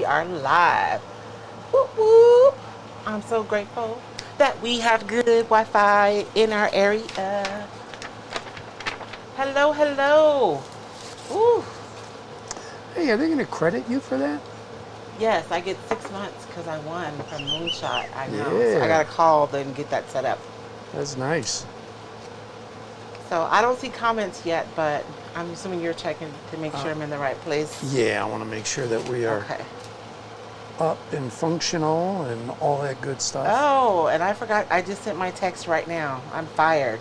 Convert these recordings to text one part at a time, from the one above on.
are live. Whoop, whoop. I'm so grateful that we have good Wi-Fi in our area. Hello, hello. Ooh. Hey, are they going to credit you for that? Yes, I get 6 months because I won from Moonshot. I know. Yeah. So I got to call them and get that set up. That's nice. So I don't see comments yet, but I'm assuming you're checking to make sure I'm in the right place. Yeah, I want to make sure that we are up and functional and all that good stuff. Oh, and I forgot. I just sent my text right now. I'm fired.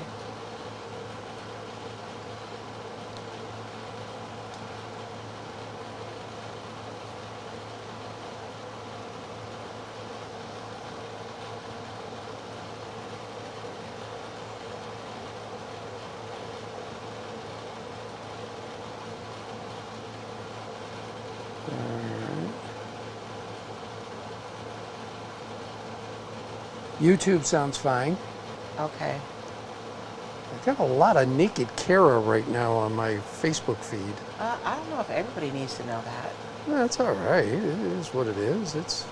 YouTube sounds fine. Okay. I got a lot of naked Kara right now on my Facebook feed. I don't know if everybody needs to know that. That's all right. It is what it is.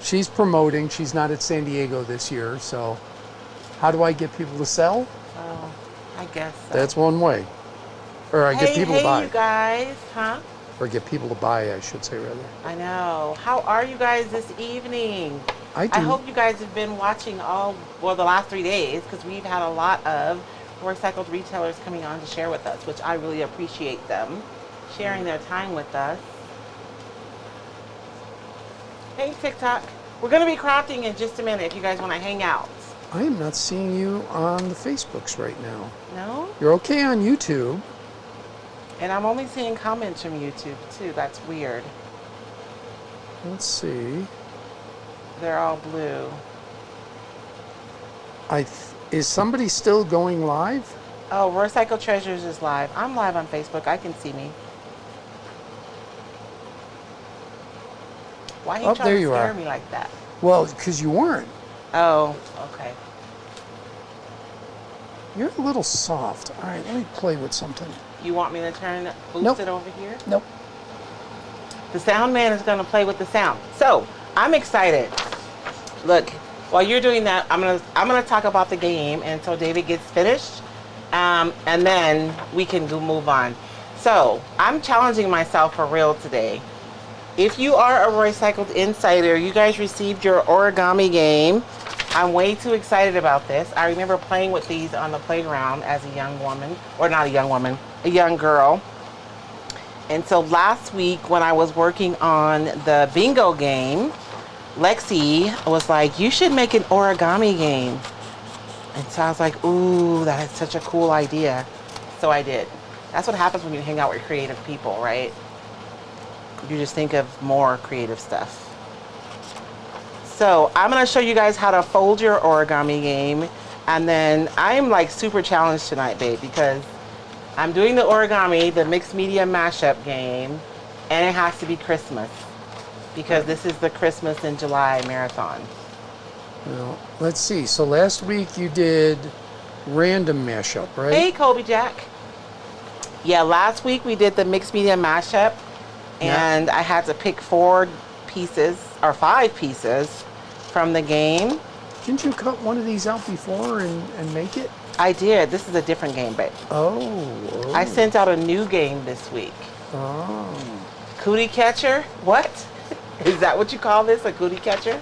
She's promoting. She's not at San Diego this year, so how do I get people to sell? Oh, I guess so. That's one way. Or I get people to buy. Hey, you guys, huh? Or get people to buy, I should say, rather. I know. How are you guys this evening? I hope you guys have been watching the last 3 days, because we've had a lot of recycled retailers coming on to share with us, which I really appreciate them sharing their time with us. Hey, TikTok. We're going to be crafting in just a minute if you guys want to hang out. I am not seeing you on the Facebooks right now. No? You're okay on YouTube. And I'm only seeing comments from YouTube, too. That's weird. Let's see. They're all blue. Is somebody still going live? Oh, Recycle Treasures is live. I'm live on Facebook. I can see me. Why are you trying to scare me like that? Well, because you weren't. Oh, okay. You're a little soft. All right, let me play with something. You want me to boost it over here? Nope. The sound man is going to play with the sound. So, I'm excited. Look, while you're doing that, I'm gonna talk about the game until David gets finished, and then we can move on. So, I'm challenging myself for real today. If you are a Recycled Insider, you guys received your origami game. I'm way too excited about this. I remember playing with these on the playground as a young woman, or not a young woman, a young girl. And so last week when I was working on the bingo game, Lexi was like, you should make an origami game. And so I was like, ooh, that is such a cool idea. So I did. That's what happens when you hang out with creative people, right? You just think of more creative stuff. So I'm gonna show you guys how to fold your origami game. And then I'm like super challenged tonight, babe, because I'm doing the origami, the mixed media mashup game, and it has to be Christmas, because this is the Christmas in July marathon. Well, let's see. So last week you did random mashup, right? Hey, Colby Jack. Yeah, last week we did the mixed media mashup, and I had to pick 4 pieces or 5 pieces from the game. Didn't you cut one of these out before and make it? I did. This is a different game, babe. Oh. I sent out a new game this week. Oh. Cootie catcher? What? Is that what you call this, a cootie catcher?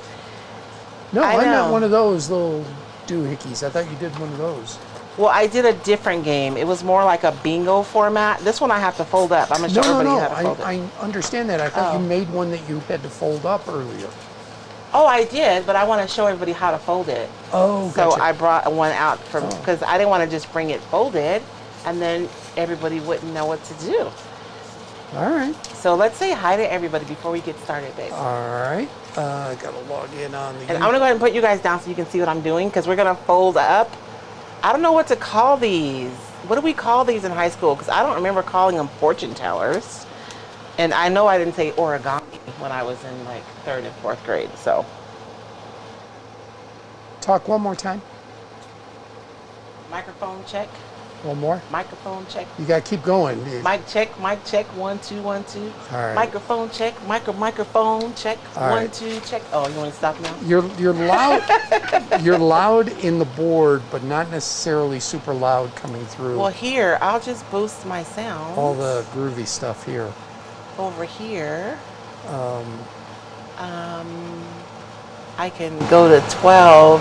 No, I meant one of those little doohickeys. I thought you did one of those. Well, I did a different game. It was more like a bingo format. This one I have to fold up. I'm going to show everybody how to fold it. I understand that. I thought you made one that you had to fold up earlier. Oh, I did, but I want to show everybody how to fold it. Oh, gotcha. So I brought one out because I didn't want to just bring it folded, and then everybody wouldn't know what to do. All right. So let's say hi to everybody before we get started, babe. All right. I got to log in on the... And I'm going to go ahead and put you guys down so you can see what I'm doing, because we're going to fold up. I don't know what to call these. What do we call these in high school? Because I don't remember calling them fortune tellers. And I know I didn't say origami when I was in like 3rd and 4th grade, so. Talk one more time. Microphone check. One more? Microphone check. You got to keep going, dude. Mic check, 1 2 1 2. All right. Microphone check, microphone check, All 1 right. 2 check. Oh, you want to stop now? You're loud. You're loud in the board, but not necessarily super loud coming through. Well, here, I'll just boost my sound. All the groovy stuff here. Over here. I can go to 12,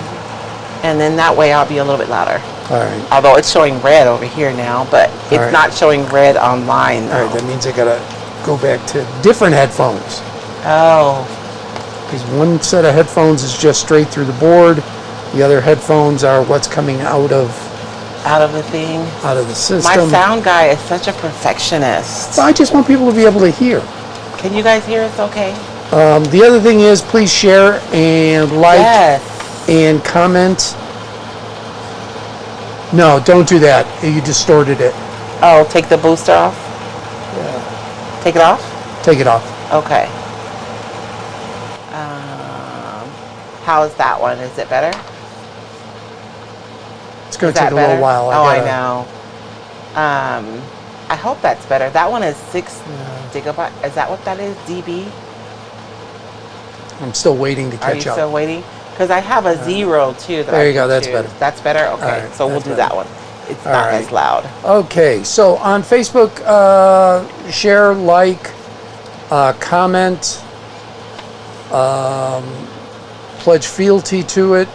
and then that way I'll be a little bit louder. All right. Although it's showing red over here now, but it's right. not showing red online though. All right, that means I gotta go back to different headphones. Oh. Because one set of headphones is just straight through the board. The other headphones are what's coming out of the thing. Out of the system. My sound guy is such a perfectionist. So I just want people to be able to hear. Can you guys hear us okay? The other thing is, please share and like and comment. No, don't do that. You distorted it. Oh, take the booster off? Yeah. Take it off? Take it off. Okay. How is that one? Is it better? It's going to take a little while. I know. I hope that's better. That one is 6 gigabyte. Is that what that is? dB? I'm still waiting to catch up. Are you still waiting? Because I have a 0 too. There you go. That's better. That's better? Okay. Right, so we'll do that one. It's not as loud. Okay. So on Facebook, share, like, comment, pledge fealty to it.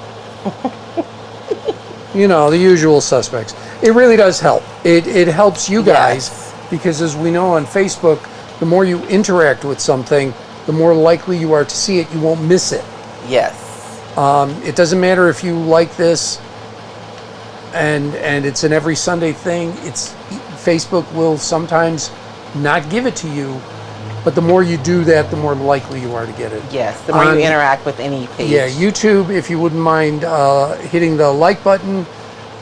You know, the usual suspects. It really does help. It helps you guys because, as we know on Facebook, the more you interact with something, the more likely you are to see it. You won't miss it. Yes. It doesn't matter if you like this and it's an every Sunday thing. Facebook will sometimes not give it to you, but the more you do that, the more likely you are to get it. Yes, the more you interact with any page. Yeah, YouTube, if you wouldn't mind hitting the like button,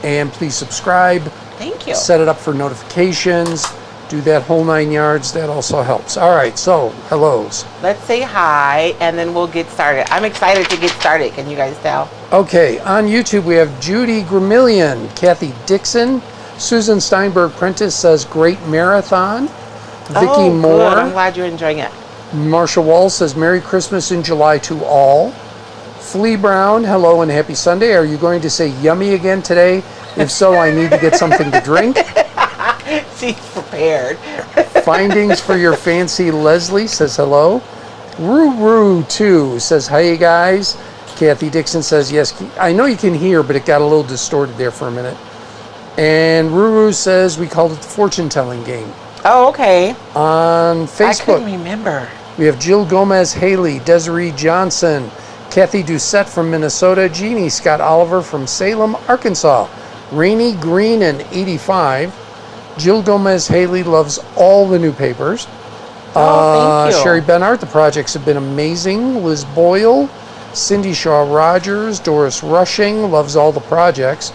and please subscribe. Thank you. Set it up for notifications. Do that whole 9 yards. That also helps. All right, so hellos. Let's say hi, and then we'll get started. I'm excited to get started. Can you guys tell? Okay, on YouTube we have Judy Gramillion, Kathy Dixon, Susan Steinberg-Prentice says great marathon. Vicky Moore. Good. I'm glad you're enjoying it. Marsha Wall says Merry Christmas in July to all. Flea Brown, hello and happy Sunday. Are you going to say yummy again today? If so, I need to get something to drink. She's prepared. Findings for your fancy Leslie says hello. Roo 2 says hey guys. Kathy Dixon says yes. I know you can hear, but it got a little distorted there for a minute. And Ruru says we called it the fortune telling game. Oh, okay. On Facebook, I couldn't remember. We have Jill Gomez Haley, Desiree Johnson, Kathy Doucette from Minnesota, Jeannie Scott Oliver from Salem, Arkansas, Rainy Green and 85. Jill Gomez Haley loves all the new papers. Thank you. Sherry Benart, the projects have been amazing. Liz Boyle, Cindy Shaw Rogers, Doris Rushing loves all the projects.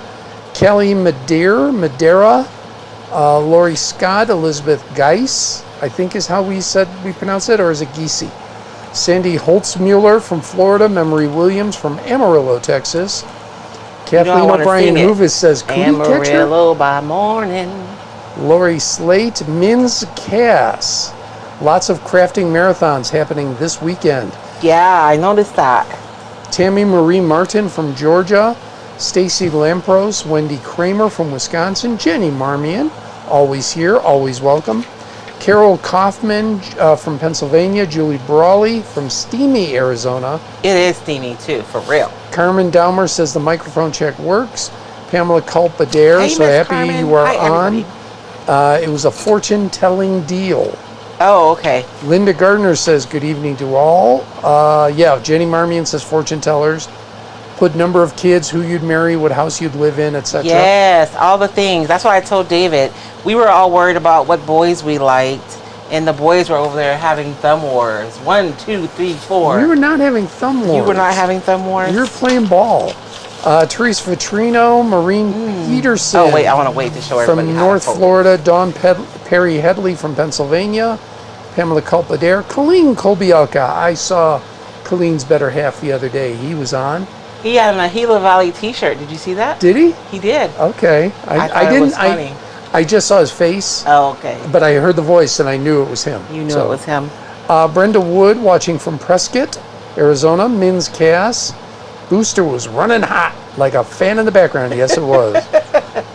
Kelly Madeira, Lori Scott, Elizabeth Geis, I think is how we pronounce it, or is it Geesey? Sandy Holtzmuller from Florida, Memory Williams from Amarillo, Texas. Kathleen O'Brien Hoovis says, Amarillo by morning. Lori Slate, Mins Cass. Lots of crafting marathons happening this weekend. Yeah, I noticed that. Tammy Marie Martin from Georgia. Stacy Lampros, Wendy Kramer from Wisconsin, Jenny Marmion, always here, always welcome. Carol Kaufman from Pennsylvania, Julie Brawley from Steamy, Arizona. It is steamy too, for real. Carmen Dahmer says the microphone check works. Pamela Culpadere, so happy Carmen. you are on. Everybody. It was a fortune-telling deal. Oh, okay. Linda Gardner says good evening to all. Jenny Marmion says fortune tellers. Put number of kids, who you'd marry, what house you'd live in, etc. Yes, all the things. That's why I told David. We were all worried about what boys we liked, and the boys were over there having thumb wars. 1, 2, 3, 4. We were not having thumb wars. You were not having thumb wars? We were playing ball. Therese Vitrino, Maureen Peterson. Oh, wait, I want to wait to show everybody from North Florida, Dawn Perry Headley from Pennsylvania, Pamela Culpadere, Colleen Kolbielka. I saw Colleen's better half the other day. He was on. He had a Gila Valley t-shirt. Did you see that? Did he? He did. Okay. I thought it was funny. I just saw his face, Oh, okay. but I heard the voice and I knew it was him. You knew it was him. Brenda Wood watching from Prescott, Arizona. Min's Cass. Booster was running hot like a fan in the background. Yes, it was.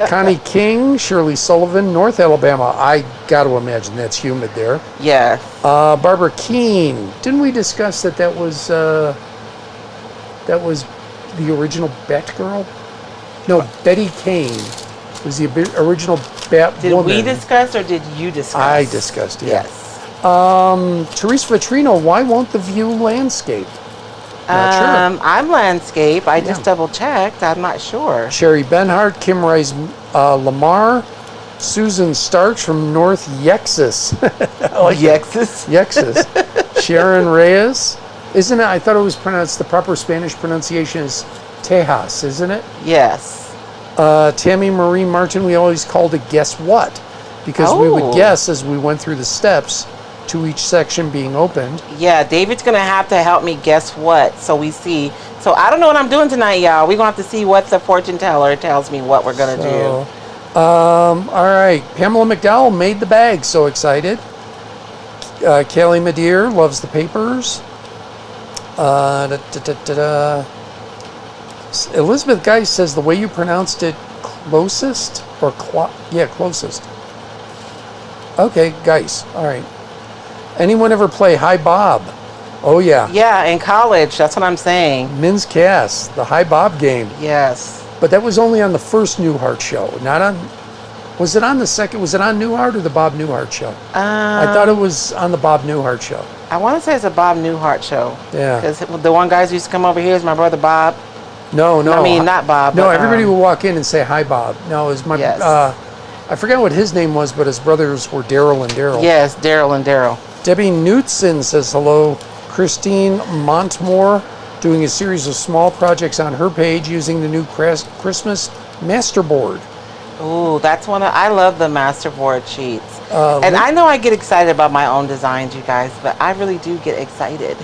Connie King, Shirley Sullivan, North Alabama. I got to imagine that's humid there. Yes. Barbara Keene. Didn't we discuss that was the original Batgirl? No, Betty Kane was the original Batwoman. Did we discuss or did you discuss? I discussed, yeah. Yes. Therese Vitrino, why won't the view landscape? Not sure. I'm landscape. I just double checked. I'm not sure. Sherry Benhart, Kim Rice Lamar, Susan Starch from North Yexus. Yexus? Yexus. Sharon Reyes. Isn't it? I thought it was pronounced, the proper Spanish pronunciation is Tejas, isn't it? Yes. Tammy Marie Martin, we always called it Guess What? Because we would guess as we went through the steps to each section being opened. Yeah, David's going to have to help me guess what, so we see. So I don't know what I'm doing tonight, y'all. We're going to have to see what the fortune teller tells me what we're going to do. All right. Pamela McDowell made the bag. So excited. Kelly Madeir loves the papers. Elizabeth Geis says the way you pronounced it, closest? Or closest. Okay, Geis. All right. Anyone ever play Hi Bob? Oh, yeah. Yeah, in college. That's what I'm saying. Min's Cass, the Hi Bob game. Yes. But that was only on the first Newhart show, not on... Was it on the second? Was it on Newhart or the Bob Newhart show? I thought it was on the Bob Newhart show. I want to say it's a Bob Newhart show. Yeah. Because the one guys who used to come over here is my brother Bob. No. I mean, not Bob. No, but, everybody would walk in and say, Hi, Bob. No, it was my... Yes. I forget what his name was, but his brothers were Daryl and Daryl. Yes, Daryl and Daryl. Debbie Knutson says hello. Christine Montmore doing a series of small projects on her page using the new Christmas masterboard. Ooh, that's I love the masterboard sheets. And I know I get excited about my own designs, you guys, but I really do get excited.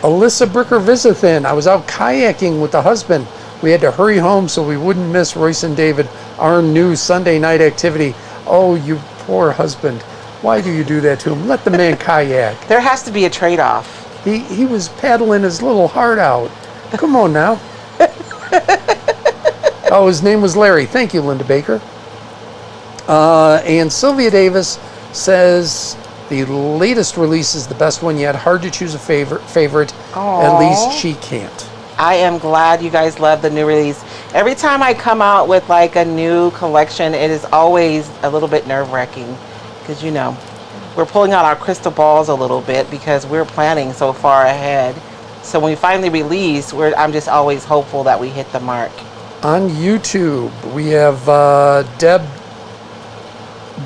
Alyssa Bricker Visithin. I was out kayaking with the husband. We had to hurry home so we wouldn't miss Royce and David, our new Sunday night activity. Oh, you poor husband. Why do you do that to him? Let the man kayak. There has to be a trade-off. He was paddling his little heart out. Come on now. Oh, his name was Larry. Thank you, Linda Baker. And Sylvia Davis says the latest release is the best one yet. Hard to choose a favorite. Aww. At least she can't. I am glad you guys love the new release. Every time I come out with like a new collection, it is always a little bit nerve-wracking because, you know, we're pulling out our crystal balls a little bit because we're planning so far ahead. So when we finally release, I'm just always hopeful that we hit the mark. On YouTube, we have Deb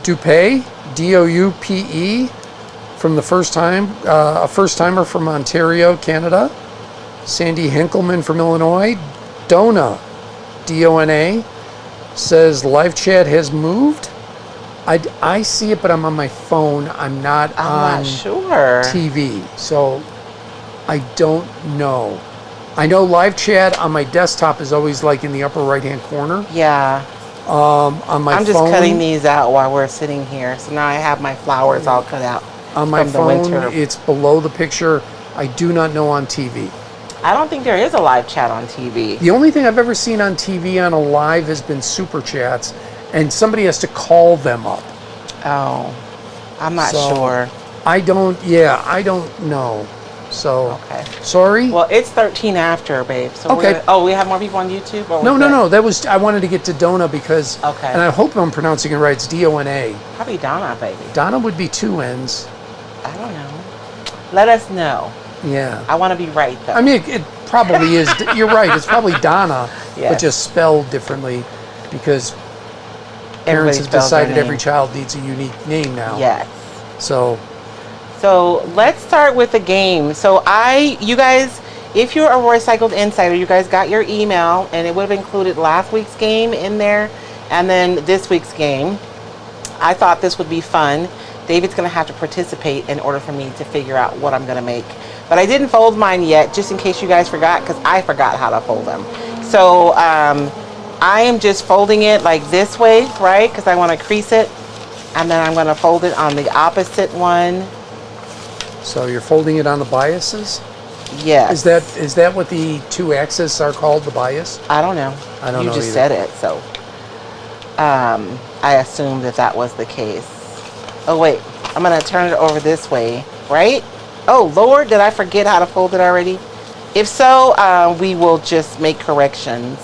Dupé, D-O-U-P-E, from the first time, a first-timer from Ontario, Canada. Sandy Henkelman from Illinois. Dona, D-O-N-A, says live chat has moved. I see it, but I'm on my phone. I'm not sure. TV, so I don't know. I know live chat on my desktop is always like in the upper right-hand corner. Yeah. On my phone. I'm just cutting these out while we're sitting here. So now I have my flowers all cut out. On my phone, it's below the picture. I do not know on TV. I don't think there is a live chat on TV. The only thing I've ever seen on TV on a live has been super chats, and somebody has to call them up. Oh, I'm not sure. I don't know. So, okay. Sorry? Well, it's 13 after, babe. So okay. We have more people on YouTube? Or No. That was, I wanted to get to Dona because, okay. And I hope I'm pronouncing it right. It's D-O-N-A. Probably Donna, baby. Donna would be 2 N's. I don't know. Let us know. Yeah. I want to be right, though. I mean, it probably is. You're right. It's probably Donna, yes. but just spelled differently because parents have decided every child needs a unique name now. Yes. So let's start with the game. So you guys, if you're a Roycycled Insider, you guys got your email, and it would have included last week's game in there, and then this week's game. I thought this would be fun. David's going to have to participate in order for me to figure out what I'm going to make. But I didn't fold mine yet, just in case you guys forgot, because I forgot how to fold them. So I am just folding it like this way, right? Because I want to crease it. And then I'm going to fold it on the opposite one. So you're folding it on the biases? Yes. Is that what the two axes are called, the bias? I don't know. I don't know You just either. said it, so I assumed that was the case. Oh wait, I'm gonna turn it over this way, right? Oh Lord, did I forget how to fold it already? If so, we will just make corrections.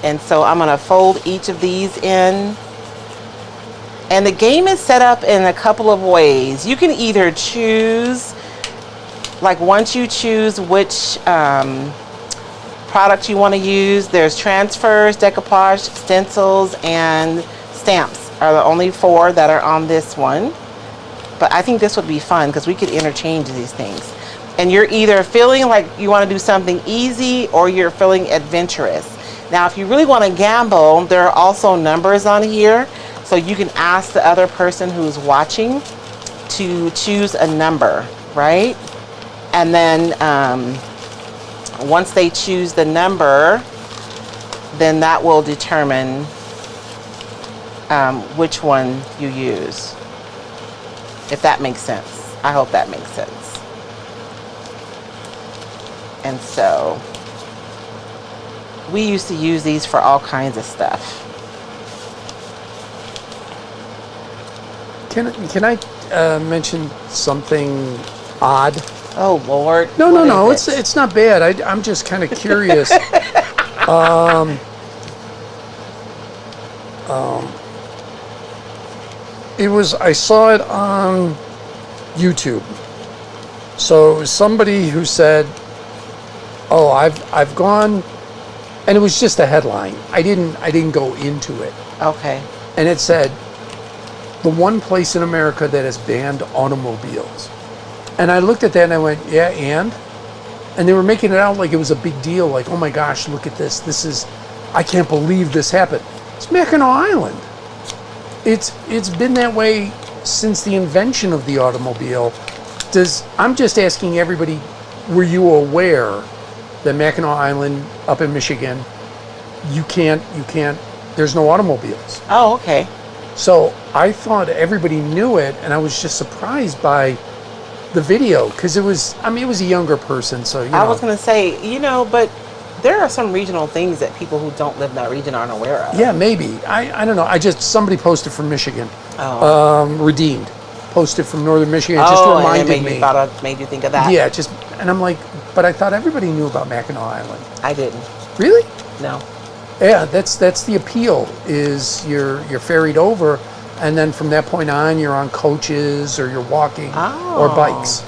And so I'm gonna fold each of these in. And the game is set up in a couple of ways. You can either choose, like once you choose which product you want to use, there's transfers, decoupage, stencils, and stamps are the only 4 that are on this one. But I think this would be fun because we could interchange these things. And you're either feeling like you want to do something easy or you're feeling adventurous. Now, if you really want to gamble, there are also numbers on here. So you can ask the other person who's watching to choose a number, right? And then once they choose the number, then that will determine which one you use. If that makes sense. I hope that makes sense. And so we used to use these for all kinds of stuff. Can I mention something odd? Oh Lord! No. It's not bad. I'm just kind of curious. I saw it on YouTube. So it was somebody who said, "Oh, I've gone," and it was just a headline. I didn't go into it. Okay. And it said, the one place in America that has banned automobiles. And I looked at that and I went, yeah, and they were making it out like it was a big deal, like, oh my gosh, look at this. I can't believe this happened. It's Mackinac Island. It's been that way since the invention of the automobile. I'm just asking everybody, were you aware that Mackinac Island up in Michigan, you can't, there's no automobiles. Oh, okay. So I thought everybody knew it, and I was just surprised by the video because it was a younger person, so I was gonna say, but there are some regional things that people who don't live in that region aren't aware of. Yeah, maybe. I don't know. Somebody posted from Michigan. Oh. Redeemed posted from northern Michigan. It just reminded and it made you think of that. Yeah, and I'm like, but I thought everybody knew about Mackinac Island. I didn't. Really? No. Yeah, that's the appeal. Is you're ferried over, and then from that point on, you're on coaches or you're walking or bikes.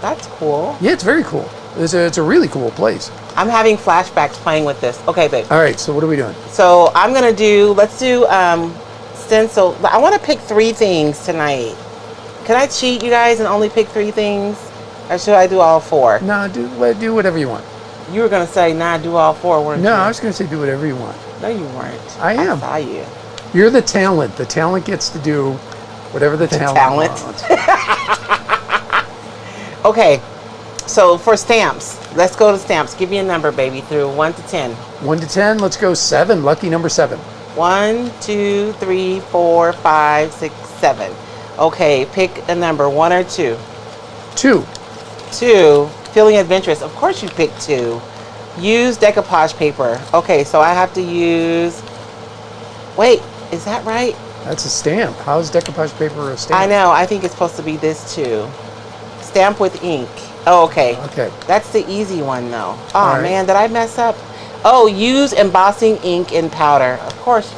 That's cool. Yeah, it's very cool. It's a really cool place. I'm having flashbacks playing with this. Okay, babe. All right, so what are we doing? So let's do stencil. I want to pick 3 things tonight. Can I cheat, you guys, and only pick 3 things? Or should I do all 4? No, do whatever you want. You were going to say, nah, do all 4, weren't you? No, I was going to say do whatever you want. No, you weren't. I am. I saw you. You're the talent. The talent gets to do whatever the talent wants. Okay, so for stamps, let's go to stamps. Give me a number, baby, through 1 to 10. 1 to 10, let's go 7. Lucky number 7. 1, 2, 3, 4, 5, 6, 7. Okay, pick a number, 1 or 2. 2. 2, feeling adventurous. Of course you picked 2. Use decoupage paper. Okay, so I have to use... Wait, is that right? That's a stamp. How's decoupage paper a stamp? I know. I think it's supposed to be this too. Stamp with ink. Oh, okay. Okay. That's the easy one, though. Oh, right. Man, did I mess up? Oh, use embossing ink and powder. Of course,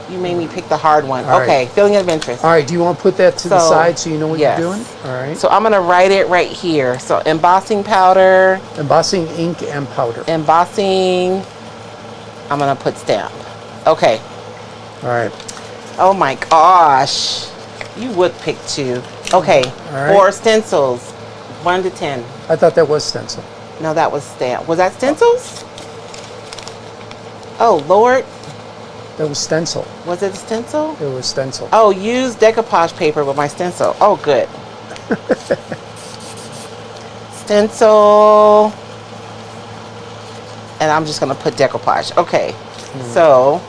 you made me pick the hard one. All okay, right. Feeling adventurous. All right, do you want to put that to the side so you know what yes. you're doing? All right. So I'm going to write it right here. So embossing powder. Embossing ink and powder. Embossing. I'm going to put stamp. Okay. All right. Oh my gosh. You would pick 2. Okay. All right. 4 stencils. 1 to 10. I thought that was stencil. No, that was stamp. Was that stencils? Oh, Lord. That was stencil. Was it a stencil? It was stencil. Oh, use decoupage paper with my stencil. Oh, good. Stencil. And I'm just gonna put decoupage. Okay, so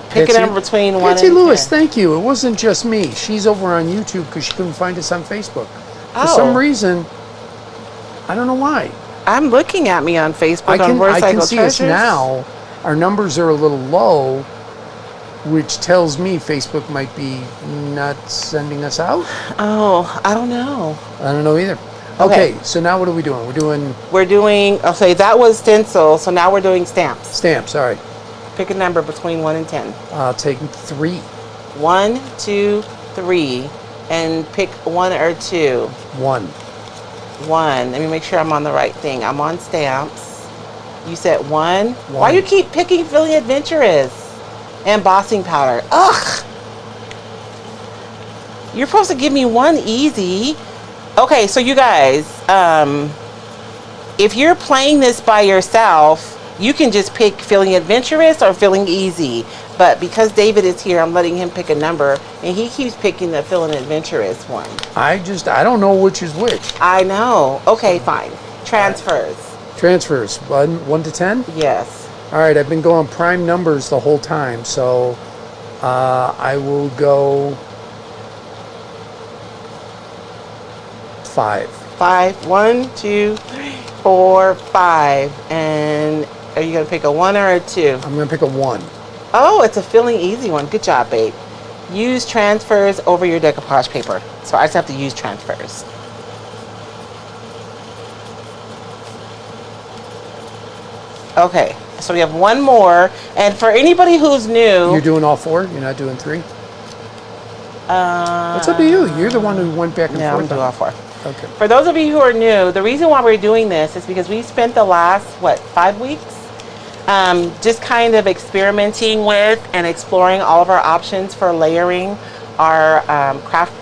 pick a number between 1 Patsy and Lewis, 10. thank you. It wasn't just me. She's over on YouTube because she couldn't find us on Facebook. For Oh. some reason, I don't know why. I'm looking at me on Facebook on Royce I can see Treasures. us now. Our numbers are a little low, which tells me Facebook might be not sending us out. Oh, I don't know. I don't know either. Okay, so now what are we doing? We're doing, okay, that was stencil, so now we're doing stamps. Stamps, all right. Pick a number between 1 and 10. I'll take 3. 1, 2, 3, and pick 1 or 2. 1. 1. Let me make sure I'm on the right thing. I'm on stamps. You said 1. 1. Why you keep picking Feeling Adventurous? Embossing powder. Ugh. You're supposed to give me one easy. Okay, so you guys, if you're playing this by yourself, you can just pick Feeling Adventurous or Feeling Easy. But because David is here, I'm letting him pick a number, and he keeps picking the Feeling Adventurous one. I don't know which is which. I know. Okay, fine. Transfers. Transfers, 1 to 10? Yes. All right, I've been going prime numbers the whole time, so I will go 5. 5. 1, 2, 3, 4, 5. And are you going to pick a 1 or a 2? I'm going to pick a 1. Oh, it's a Feeling Easy one. Good job, babe. Use transfers over your decoupage paper. So I just have to use transfers. Okay, so we have one more. And for anybody who's new... You're doing all 4? You're not doing 3? It's up to you. You're the one who went back and Yeah, forth. I'm doing all 4. Okay. For those of you who are new, the reason why we're doing this is because we spent the last, 5 weeks? Just kind of experimenting with and exploring all of our options for layering our craft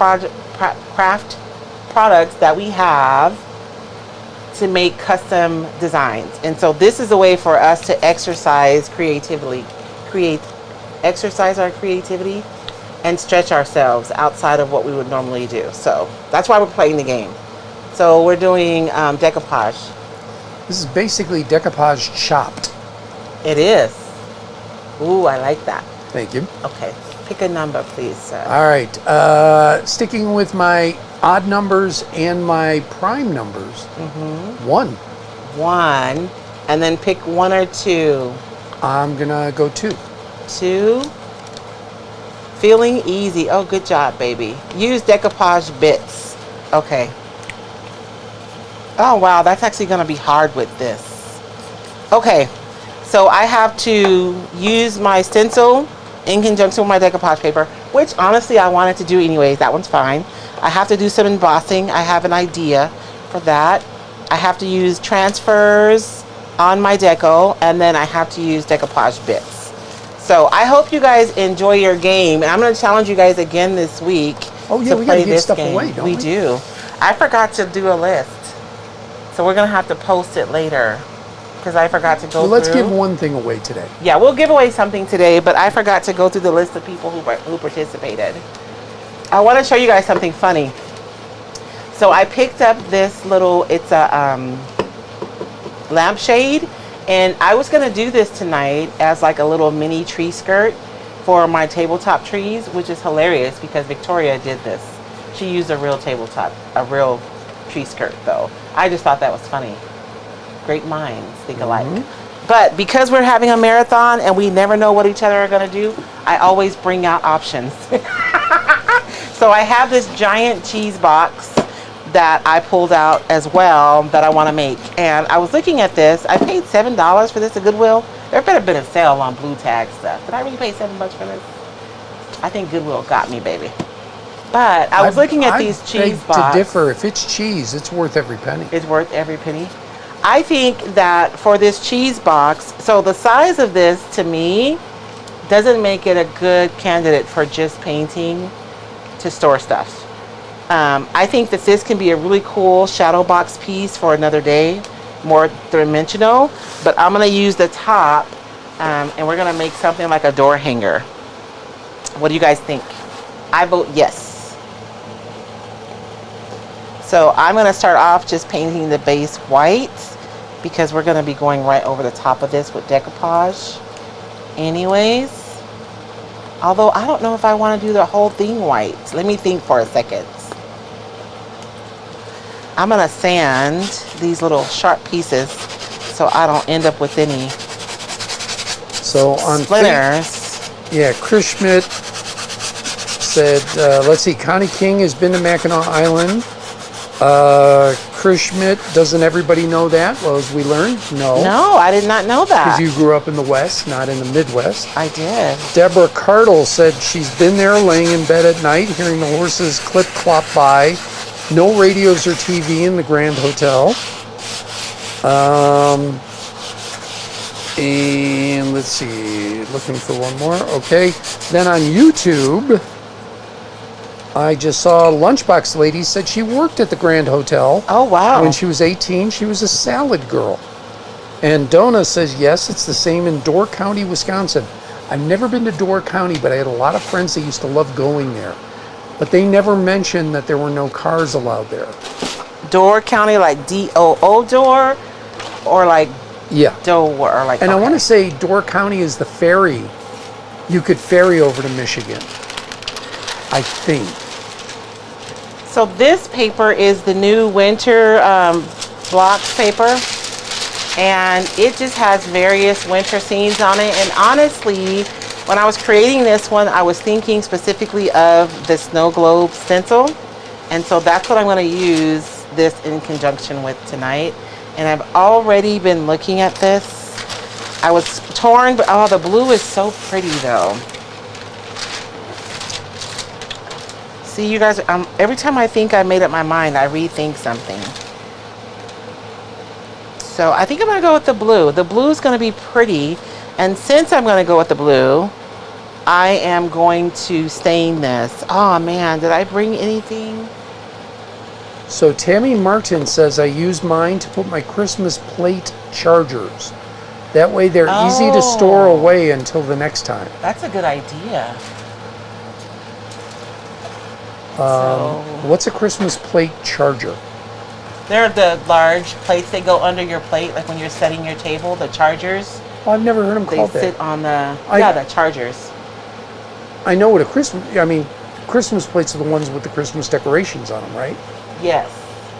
products that we have to make custom designs. And so this is a way for us to exercise exercise our creativity and stretch ourselves outside of what we would normally do. So that's why we're playing the game. So we're doing decoupage. This is basically decoupage chopped. It is. Ooh, I like that. Thank you. Okay, pick a number, please, sir. All right. Sticking with my odd numbers and my prime numbers. 1. 1, and then pick 1 or 2. I'm going to go 2. 2. Feeling Easy. Oh, good job, baby. Use decoupage bits. Okay. Oh, wow, that's actually going to be hard with this. Okay, so I have to use my stencil in conjunction with my decoupage paper, which honestly I wanted to do anyways. That one's fine. I have to do some embossing. I have an idea for that. I have to use transfers on my deco, and then I have to use decoupage bits. So I hope you guys enjoy your game, and I'm going to challenge you guys again this week. Oh yeah, to we got to play give this stuff game. away, don't we? We do. I forgot to do a list, so we're going to have to post it later because I forgot to go Well, let's through. give one thing away today. Yeah, we'll give away something today, but I forgot to go through the list of people who participated. I want to show you guys something funny. So I picked up this little, it's a lampshade, and I was going to do this tonight as like a little mini tree skirt for my tabletop trees, which is hilarious because Victoria did this. She used a real tree skirt though. I just thought that was funny. Great minds think alike. But because we're having a marathon and we never know what each other are going to do, I always bring out options. So I have this giant cheese box that I pulled out as well that I want to make. And I was looking at this. I paid $7 for this at Goodwill. There better been a sale on blue tag stuff. Did I really pay $7 for this? I think Goodwill got me, baby. But I was looking at these cheese boxes. To differ, if it's cheese, it's worth every penny. It's worth every penny. I think that for this cheese box, so the size of this to me doesn't make it a good candidate for just painting to store stuff. I think that this can be a really cool shadow box piece for another day, more dimensional, but I'm going to use the top and we're going to make something like a door hanger. What do you guys think? I vote yes. So I'm going to start off just painting the base white, because we're going to be going right over the top of this with decoupage anyways. Although I don't know if I want to do the whole thing white. Let me think for a second. I'm going to sand these little sharp pieces so I don't end up with any So on splinters. Yeah, Chris Schmidt said, let's see, Connie King has been to Mackinac Island. Chris Schmidt, doesn't everybody know that? Well, as we learned, no. No, I did not know that. Because you grew up in the West, not in the Midwest. I did. Deborah Cardle said she's been there laying in bed at night, hearing the horses clip-clop by. No radios or TV in the Grand Hotel. And let's see, looking for one more. Okay, then on YouTube, I just saw Lunchbox Lady said she worked at the Grand Hotel. Oh, wow. When she was 18, she was a salad girl. And Donna says, yes, it's the same in Door County, Wisconsin. I've never been to Door County, but I had a lot of friends that used to love going there. But they never mentioned that there were no cars allowed there. Door County, like D-O-O door, or like Yeah. Door, or like. And okay. I want to say Door County is the ferry. You could ferry over to Michigan, I think. So this paper is the new winter blocks paper, and it just has various winter scenes on it. And honestly, when I was creating this one, I was thinking specifically of the snow globe stencil, and so that's what I'm going to use this in conjunction with tonight. And I've already been looking at this. I was torn, but oh, the blue is so pretty though. See, you guys, every time I think I made up my mind, I rethink something. So I think I'm gonna go with the blue. The blue is gonna be pretty. And since I'm gonna go with the blue, I am going to stain this. Oh man, did I bring anything? So Tammy Martin says, I use mine to put my Christmas plate chargers. That way they're easy to store away until the next time. That's a good idea. What's a Christmas plate charger? They're the large plates that go under your plate, like when you're setting your table, the chargers. Well, I've never heard them They called sit that. on the chargers. I know what Christmas plates are the ones with the Christmas decorations on them, right? Yes.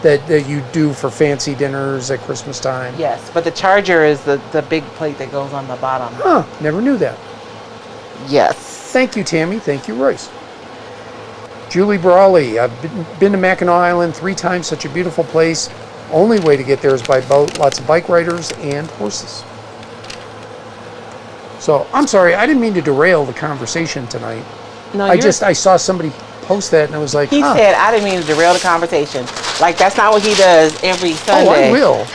That you do for fancy dinners at Christmas time. Yes, but the charger is the big plate that goes on the bottom. Huh, never knew that. Yes. Thank you, Tammy. Thank you, Royce. Julie Brawley, I've been to Mackinac Island 3 times, such a beautiful place. Only way to get there is by boat, lots of bike riders and horses. So, I'm sorry, I didn't mean to derail the conversation tonight. No, I saw somebody post that and I was like, He said, I didn't mean to derail the conversation. Like, that's not what he does every Sunday. Oh, I will.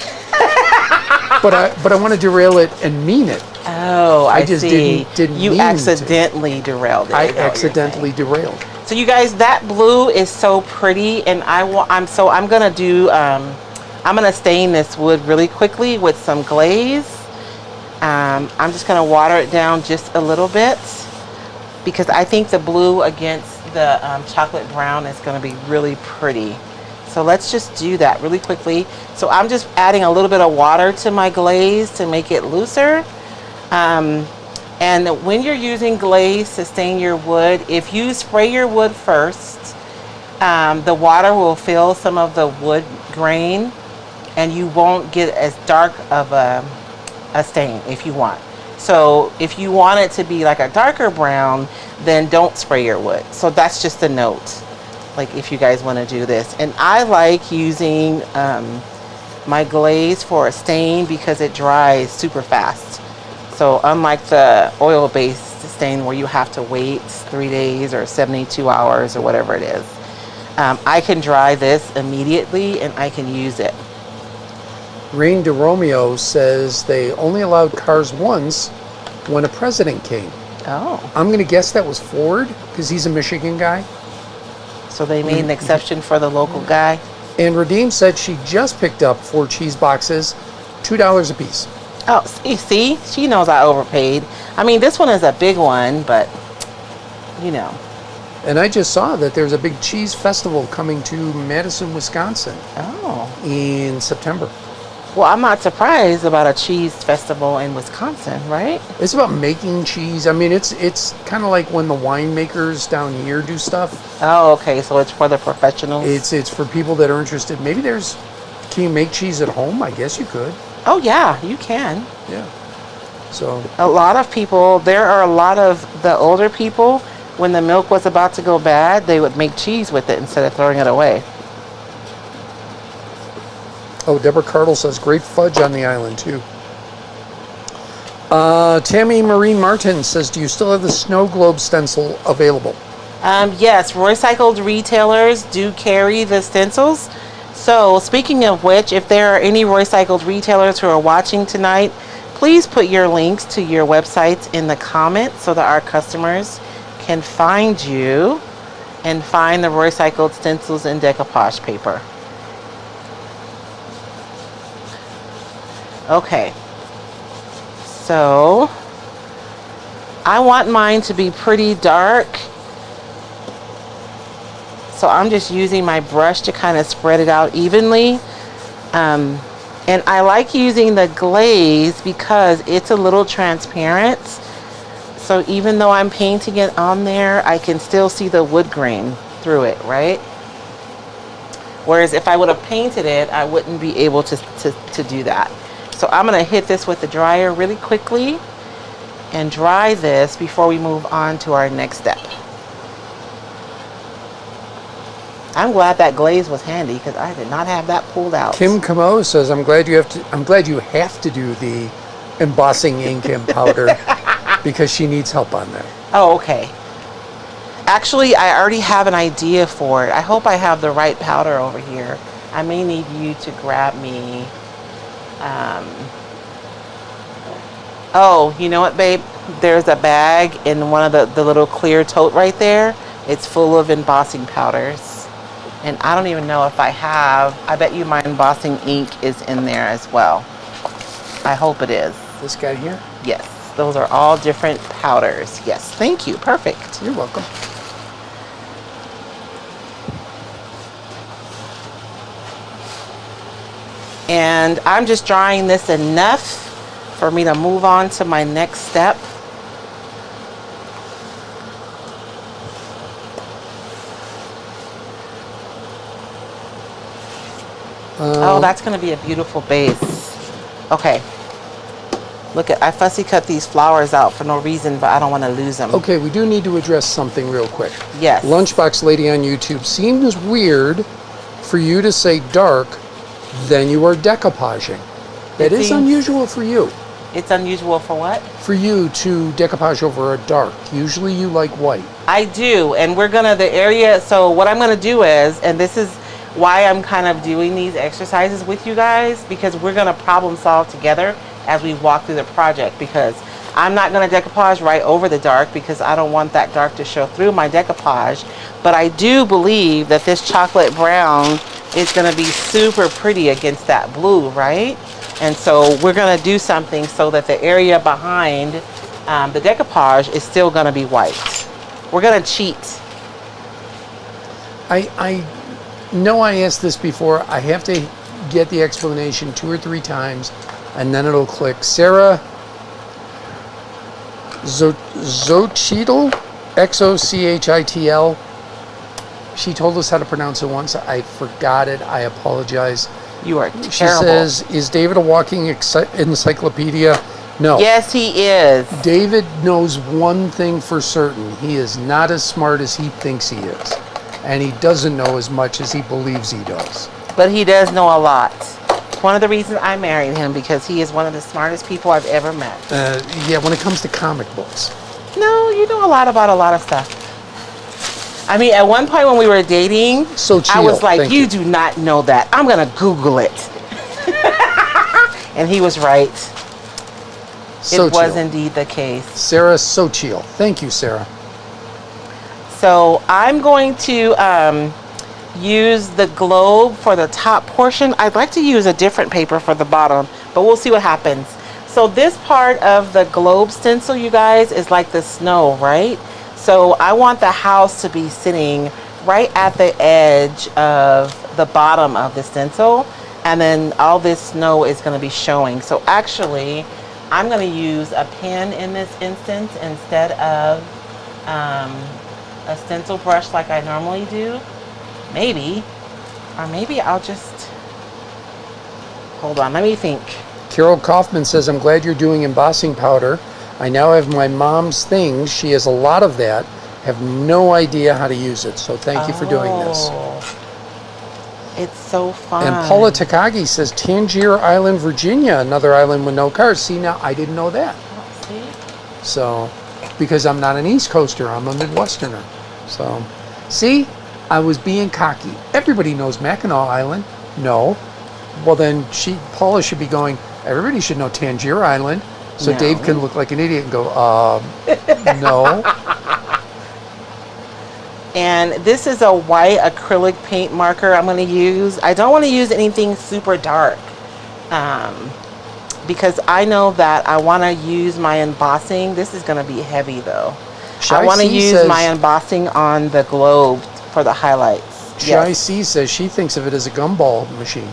but I want to derail it and mean it. Oh, I just see. didn't You mean accidentally derailed it. I accidentally derailed. So you guys, that blue is so pretty, and I'm gonna stain this wood really quickly with some glaze. I'm just gonna water it down just a little bit because I think the blue against the chocolate brown is gonna be really pretty. So let's just do that really quickly. So I'm just adding a little bit of water to my glaze to make it looser. And when you're using glaze to stain your wood, if you spray your wood first, the water will fill some of the wood grain and you won't get as dark of a stain if you want. So if you want it to be like a darker brown, then don't spray your wood. So that's just a note, like if you guys want to do this. And I like using my glaze for a stain because it dries super fast. So unlike the oil-based stain where you have to wait 3 days or 72 hours or whatever it is, I can dry this immediately and I can use it. Rain de Romeo says they only allowed cars once when a president came. Oh. I'm going to guess that was Ford because he's a Michigan guy. So they made an exception for the local guy. And Redeem said she just picked up 4 cheese boxes, $2 a piece. Oh, see, she knows I overpaid. I mean, this one is a big one, but you know. And I just saw that there's a big cheese festival coming to Madison, Wisconsin Oh. in September. Well, I'm not surprised about a cheese festival in Wisconsin, right? It's about making cheese. I mean, it's kind of like when the winemakers down here do stuff. Oh, okay. So it's for the professionals. It's for people that are interested. Maybe can you make cheese at home? I guess you could. Oh yeah, you can. Yeah. So A lot of people, there are a lot of the older people, when the milk was about to go bad, they would make cheese with it instead of throwing it away. oh, Deborah Cardle says great fudge on the island too. Tammy Marie Martin says, do you still have the snow globe stencil available? Yes, recycled retailers do carry the stencils. So speaking of which, if there are any recycled retailers who are watching tonight, please put your links to your websites in the comments so that our customers can find you and find the recycled stencils and decoupage paper. Okay, so I want mine to be pretty dark, so I'm just using my brush to kind of spread it out evenly. And I like using the glaze because it's a little transparent, so even though I'm painting it on there, I can still see the wood grain through it, right? Whereas if I would have painted it, I wouldn't be able to do that. So I'm going to hit this with the dryer really quickly and dry this before we move on to our next step. I'm glad that glaze was handy because I did not have that pulled out. Kim Camo says, I'm glad you have to do the embossing ink and powder because she needs help on that. Oh, okay. Actually, I already have an idea for it. I hope I have the right powder over here. I may need you to grab me. Oh, you know what, babe? There's a bag in one of the little clear tote right there. It's full of embossing powders. And I don't even know if I bet you my embossing ink is in there as well. I hope it is. This guy here? Yes, those are all different powders. Yes, thank you, perfect. You're welcome. And I'm just drying this enough for me to move on to my next step. Oh, that's going to be a beautiful base. Okay. Look I fussy cut these flowers out for no reason, but I don't want to lose them. Okay, we do need to address something real quick. Yes. Lunchbox Lady on YouTube, seems weird for you to say dark, then you are decoupaging. That is unusual for you. It's unusual for what? For you to decoupage over a dark. Usually you like white. I do, and we're gonna, so what I'm gonna do is, and this is why I'm kind of doing these exercises with you guys, because we're gonna problem solve together as we walk through the project, because I'm not gonna decoupage right over the dark because I don't want that dark to show through my decoupage, but I do believe that this chocolate brown is gonna be super pretty against that blue, right? And so we're gonna do something so that the area behind the decoupage is still gonna be white. We're gonna cheat. I know I asked this before. I have to get the explanation 2 or 3 times and then it'll click. Sarah Xochitl, Xochitl. She told us how to pronounce it once. I forgot it. I apologize. You are terrible. She says, is David a walking encyclopedia? No. Yes, he is. David knows one thing for certain. He is not as smart as he thinks he is. And he doesn't know as much as he believes he does. But he does know a lot. One of the reasons I married him, because he is one of the smartest people I've ever met. Yeah, when it comes to comic books. No, you know a lot about a lot of stuff. I mean, at one point when we were dating, I was like, you do not know that. I'm going to Google it. And he was right. It was indeed the case. Sarah Xochitl. Thank you, Sarah. So I'm going to use the globe for the top portion. I'd like to use a different paper for the bottom, but we'll see what happens. So this part of the globe stencil, you guys, is like the snow, right? So I want the house to be sitting right at the edge of the bottom of the stencil. And then all this snow is going to be showing. So actually, I'm going to use a pen in this instance instead of a stencil brush like I normally do. Maybe. Or maybe I'll just... Hold on, let me think. Carol Kaufman says, I'm glad you're doing embossing powder. I now have my mom's things. She has a lot of that. Have no idea how to use it. So thank you for doing this. It's so fun. And Paula Takagi says, Tangier Island, Virginia, another island with no cars. See, now I didn't know that. See? So, because I'm not an East Coaster, I'm a Midwesterner. So, see, I was being cocky. Everybody knows Mackinac Island. No. Well, then Paula should be going, everybody should know Tangier Island. So No. Dave can look like an idiot and go, no. And this is a white acrylic paint marker I'm going to use. I don't want to use anything super dark because I know that I want to use my embossing. This is going to be heavy though. I want to use my embossing on the globe for the highlights. Shy C says she thinks of it as a gumball machine.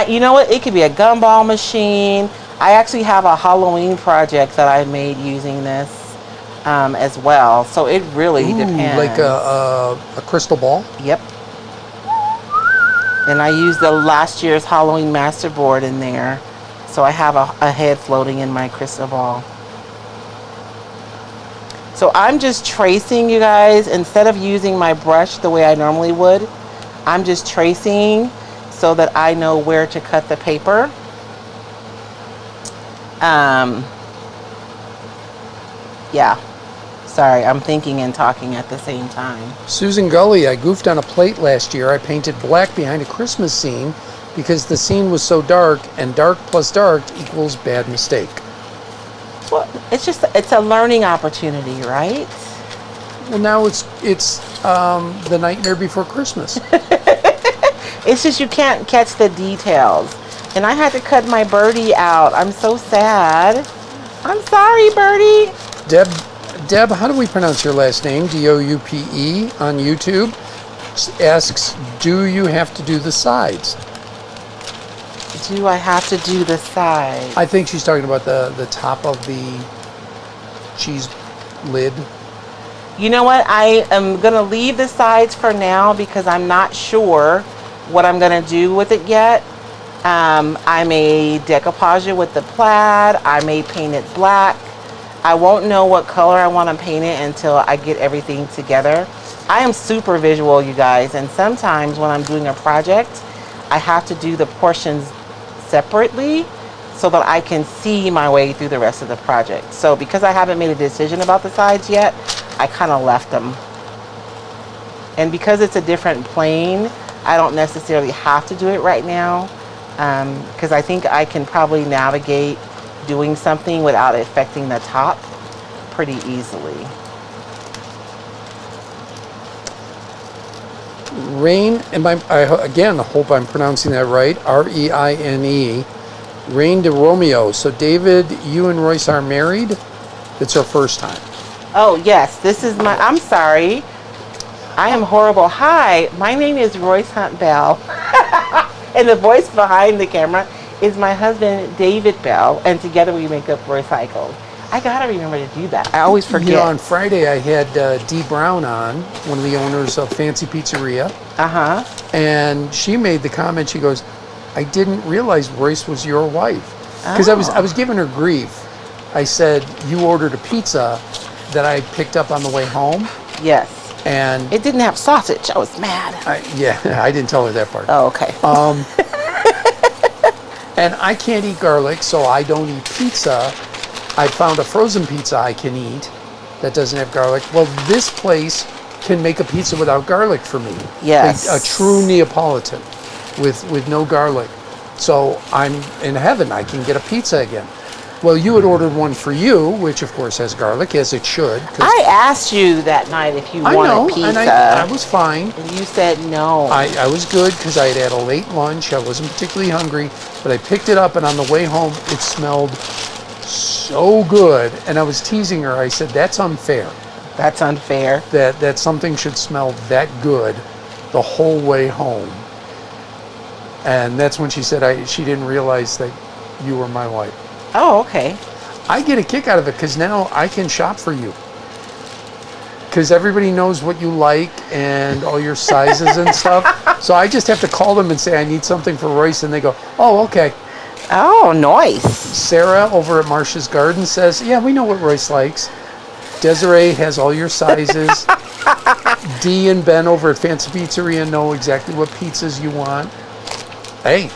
You know what? It could be a gumball machine. I actually have a Halloween project that I made using this as well. So it really depends. Like a crystal ball? Yep. And I used the last year's Halloween masterboard in there. So I have a head floating in my crystal ball. So I'm just tracing, you guys. Instead of using my brush the way I normally would, I'm just tracing so that I know where to cut the paper. Yeah. Sorry, I'm thinking and talking at the same time. Susan Gully, I goofed on a plate last year. I painted black behind a Christmas scene because the scene was so dark, and dark plus dark equals bad mistake. Well, it's a learning opportunity, right? Well, now it's the Nightmare Before Christmas. It's just you can't catch the details. And I had to cut my birdie out. I'm so sad. I'm sorry, birdie. Deb, how do we pronounce your last name? D-O-U-P-E on YouTube asks, do you have to do the sides? Do I have to do the sides? I think she's talking about the top of the cheese lid. You know what? I am going to leave the sides for now because I'm not sure what I'm going to do with it yet. I may decoupage it with the plaid. I may paint it black. I won't know what color I want to paint it until I get everything together. I am super visual, you guys, and sometimes when I'm doing a project, I have to do the portions separately so that I can see my way through the rest of the project. So because I haven't made a decision about the sides yet, I kind of left them. And because it's a different plane, I don't necessarily have to do it right now because I think I can probably navigate doing something without affecting the top pretty easily. Rain, again, I hope I'm pronouncing that right, R-E-I-N-E, Rain de Romeo. So David, you and Royce are married? It's our first time. Oh yes, this is I'm sorry. I am horrible. Hi, my name is Royce Hunt Bell. And the voice behind the camera is my husband, David Bell, and together we make up Recycled. I gotta remember to do that. I always forget. You know, on Friday I had Dee Brown on, one of the owners of Fancy Pizzeria. Uh-huh. And she made the comment, she goes, I didn't realize Royce was your wife. Because I was giving her grief. I said, you ordered a pizza that I picked up on the way home. Yes. And it didn't have sausage. I was mad. I didn't tell her that part. Oh, okay. And I can't eat garlic, so I don't eat pizza. I found a frozen pizza I can eat that doesn't have garlic. Well, this place can make a pizza without garlic for me. Yes. A true Neapolitan with no garlic. So I'm in heaven. I can get a pizza again. Well, you had ordered one for you, which of course has garlic, as it should. I asked you that night if you wanted pizza. And I was fine. And you said no. I was good because I had had a late lunch. I wasn't particularly hungry, but I picked it up, and on the way home, it smelled so good. And I was teasing her. I said, that's unfair. That's unfair. That something should smell that good the whole way home. And that's when she said she didn't realize that you were my wife. Oh, okay. I get a kick out of it because now I can shop for you. Because everybody knows what you like and all your sizes and stuff. So I just have to call them and say, I need something for Royce. And they go, oh, okay. Oh, nice. Sarah over at Marcia's Garden says, yeah, we know what Royce likes. Desiree has all your sizes. Dee and Ben over at Fancy Pizzeria know exactly what pizzas you want. Hey,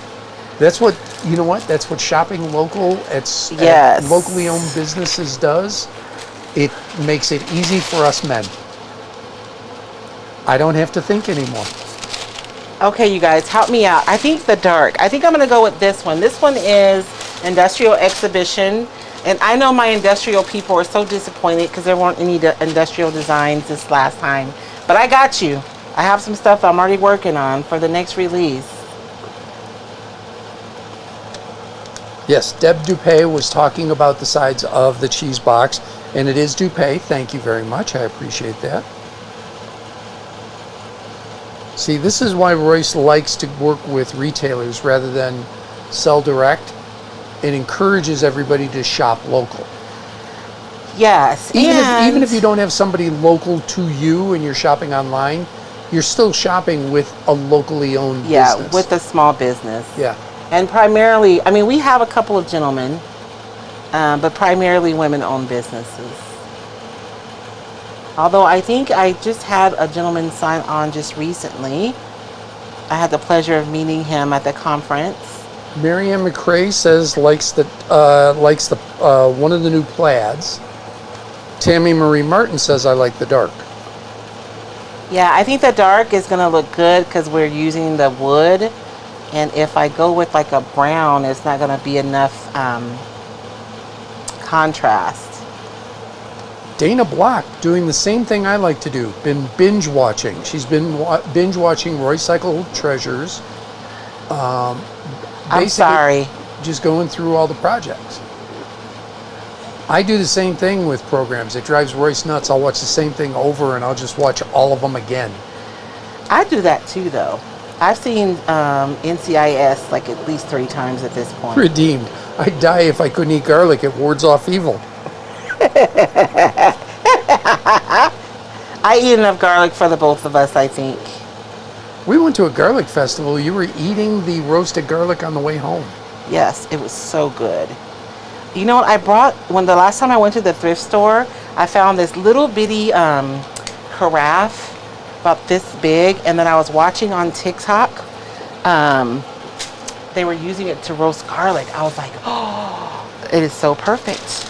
that's what, you know what? That's what shopping local at locally owned businesses does. It makes it easy for us men. I don't have to think anymore. Okay, you guys, help me out. I think the dark. I think I'm going to go with this one. This one is Industrial Exhibition. And I know my industrial people are so disappointed because there weren't any industrial designs this last time. But I got you. I have some stuff I'm already working on for the next release. Yes, Deb Dupay was talking about the sides of the cheese box. And it is Dupay. Thank you very much. I appreciate that. See, this is why Royce likes to work with retailers rather than sell direct. It encourages everybody to shop local. Yes. Even if you don't have somebody local to you and you're shopping online, you're still shopping with a locally owned business. Yeah, with a small business. Yeah. And primarily, I mean, we have a couple of gentlemen, but primarily women-owned businesses. Although I think I just had a gentleman sign on just recently. I had the pleasure of meeting him at the conference. Marianne McCrae says likes the one of the new plaids. Tammy Marie Martin says I like the dark. Yeah, I think the dark is gonna look good because we're using the wood, and if I go with like a brown, it's not gonna be enough contrast. Dana Block doing the same thing I like to do. Been binge watching. She's been binge watching Roycycle Treasures. I'm sorry. Just going through all the projects. I do the same thing with programs. It drives Royce nuts. I'll watch the same thing over and I'll just watch all of them again. I do that too, though. I've seen NCIS like at least 3 times at this point. Redeemed. I'd die if I couldn't eat garlic. It wards off evil. I eat enough garlic for the both of us, I think. We went to a garlic festival. You were eating the roasted garlic on the way home. Yes, it was so good. You know what I brought, when the last time I went to the thrift store, I found this little bitty carafe about this big, and then I was watching on TikTok, they were using it to roast garlic. I was like, oh, it is so perfect.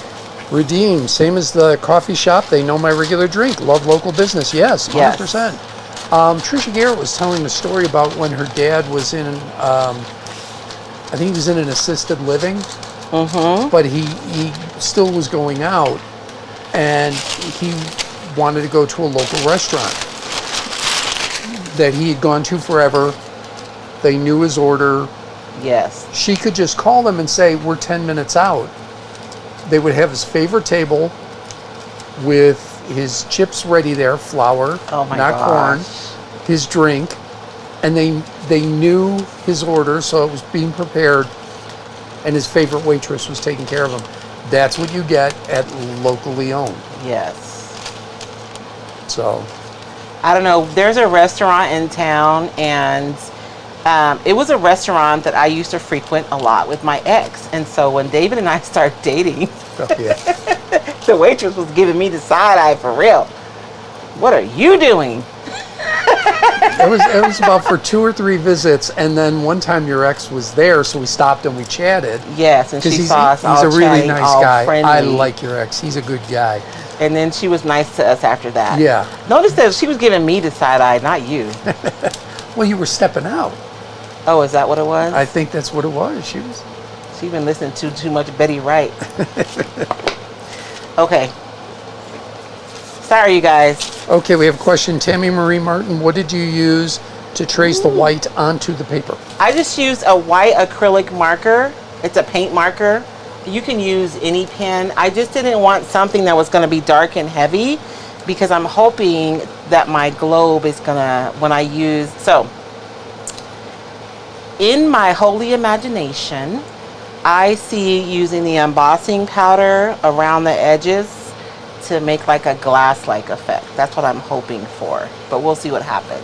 Redeemed, same as the coffee shop. They know my regular drink. Love local business. Yes, 100%. Yes. Trisha Garrett was telling the story about when her dad was in, I think he was in an assisted living, but he still was going out, and he wanted to go to a local restaurant that he had gone to forever. They knew his order. Yes. She could just call them and say, we're 10 minutes out. They would have his favorite table with his chips ready there, flour, not corn, his drink, and they knew his order, so it was being prepared, and his favorite waitress was taking care of him. That's what you get at locally owned. Yes. So, I don't know, there's a restaurant in town, and it was a restaurant that I used to frequent a lot with my ex. And so when David and I started dating, the waitress was giving me the side eye for real. What are you doing? It was about for 2 or 3 visits, and then one time your ex was there, so we stopped and we chatted. Yes, and she saw us all he's a really nice guy. friendly. I like your ex. He's a good guy. And then she was nice to us after that. Yeah. Notice that she was giving me the side eye, not you. Well, you were stepping out. Oh, is that what it was? I think that's what it was. She's been listening to too much Betty Wright. Okay. Sorry, you guys. Okay, we have a question. Tammy Marie Martin, what did you use to trace the white onto the paper? I just used a white acrylic marker. It's a paint marker. You can use any pen. I just didn't want something that was going to be dark and heavy because I'm hoping that my globe is going to, when I use, so in my holy imagination, I see using the embossing powder around the edges to make like a glass-like effect. That's what I'm hoping for, but we'll see what happens.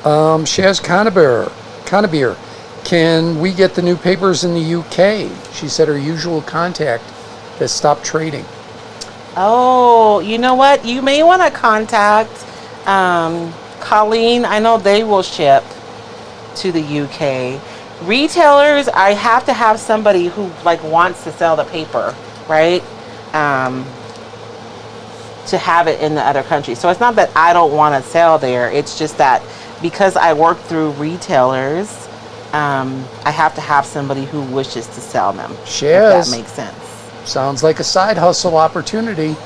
Shaz Conabeer, can we get the new papers in the UK? She said her usual contact has stopped trading. Oh, you know what? You may want to contact Colleen. I know they will ship to the UK. Retailers, I have to have somebody who like wants to sell the paper, right? To have it in the other country. So it's not that I don't want to sell there. It's just that because I work through retailers, I have to have somebody who wishes to sell them. Shaz, if that makes sense. Sounds like a side hustle opportunity.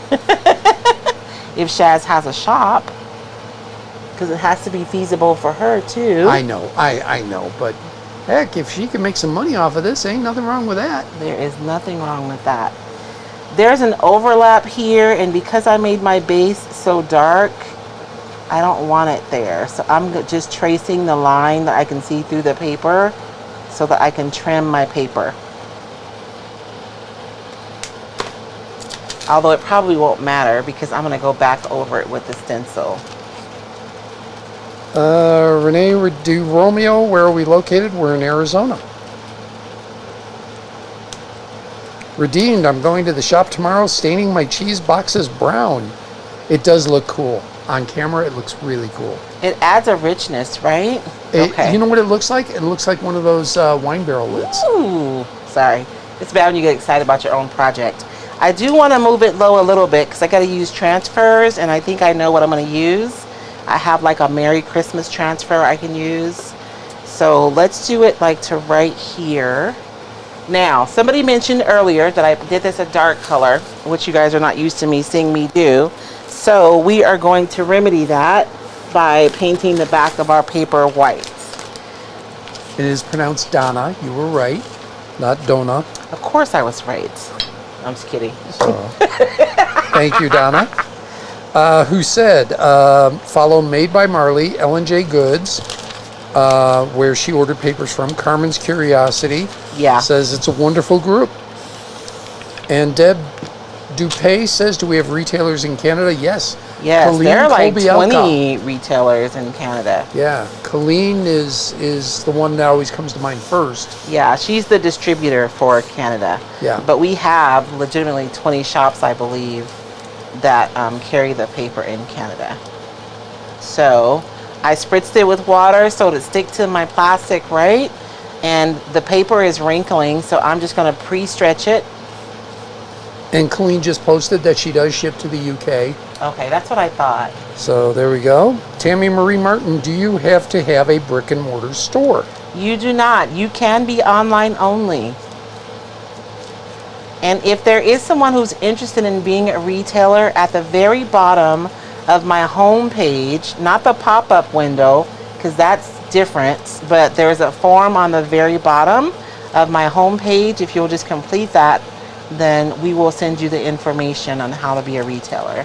If Shaz has a shop, because it has to be feasible for her too. I know, I know, but heck, if she can make some money off of this, ain't nothing wrong with that. There is nothing wrong with that. There's an overlap here, and because I made my base so dark, I don't want it there. So I'm just tracing the line that I can see through the paper so that I can trim my paper. Although it probably won't matter because I'm going to go back over it with the stencil. Renee Du Romeo, where are we located? We're in Arizona. Redeemed, I'm going to the shop tomorrow, staining my cheese boxes brown. It does look cool. On camera, it looks really cool. It adds a richness, right? Okay. You know what it looks like? It looks like one of those wine barrel lids. Ooh, sorry. It's bad when you get excited about your own project. I do want to move it low a little bit because I got to use transfers, and I think I know what I'm going to use. I have like a Merry Christmas transfer I can use. So let's do it like to right here. Now, somebody mentioned earlier that I did this a dark color, which you guys are not used to me seeing me do. So we are going to remedy that by painting the back of our paper white. It is pronounced Donna. You were right, not Donna. Of course I was right. I'm just kidding. So, thank you, Donna. Who said, follow Made by Marley, Ellen-J Goods, where she ordered papers from. Carmen's Curiosity. Yeah. Says it's a wonderful group. And Deb Dupay says, do we have retailers in Canada? Yes. Yes, Colleen there are like Colby 20 retailers in Canada. Yeah, Colleen is the one that always comes to mind first. Yeah, she's the distributor for Canada. Yeah. But we have legitimately 20 shops, I believe, that carry the paper in Canada. So I spritzed it with water so to stick to my plastic, right? And the paper is wrinkling, so I'm just going to pre-stretch it. And Colleen just posted that she does ship to the UK. Okay, that's what I thought. So there we go. Tammy Marie Martin, do you have to have a brick and mortar store? You do not. You can be online only. And if there is someone who's interested in being a retailer, at the very bottom of my home page, not the pop-up window, because that's different, but there's a form on the very bottom of my home page. If you'll just complete that, then we will send you the information on how to be a retailer.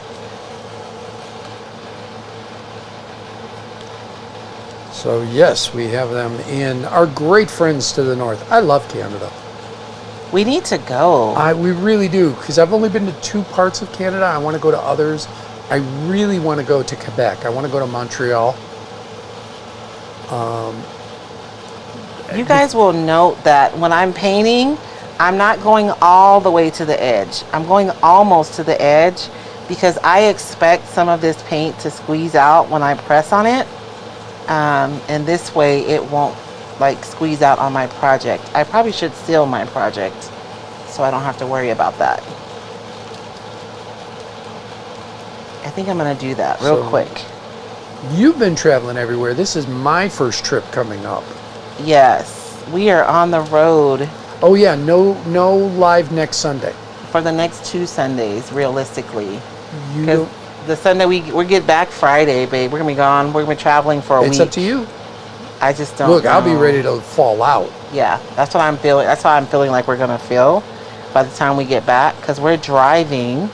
So yes, we have them in our great friends to the north. I love Canada. We need to go. We really do, because I've only been to 2 parts of Canada. I want to go to others. I really want to go to Quebec. I want to go to Montreal. You guys will note that when I'm painting, I'm not going all the way to the edge. I'm going almost to the edge because I expect some of this paint to squeeze out when I press on it. And this way it won't like squeeze out on my project. I probably should seal my project so I don't have to worry about that. I think I'm going to do that real quick. You've been traveling everywhere. This is my first trip coming up. Yes, we are on the road. Oh yeah, no live next Sunday. For the next 2 Sundays, realistically. Because the Sunday we get back Friday, babe. We're gonna be gone. We're gonna be traveling for a week. It's up to you. I just don't Look, know. I'll be ready to fall out. Yeah, that's what I'm feeling. That's how I'm feeling like we're gonna feel by the time we get back, because we're driving.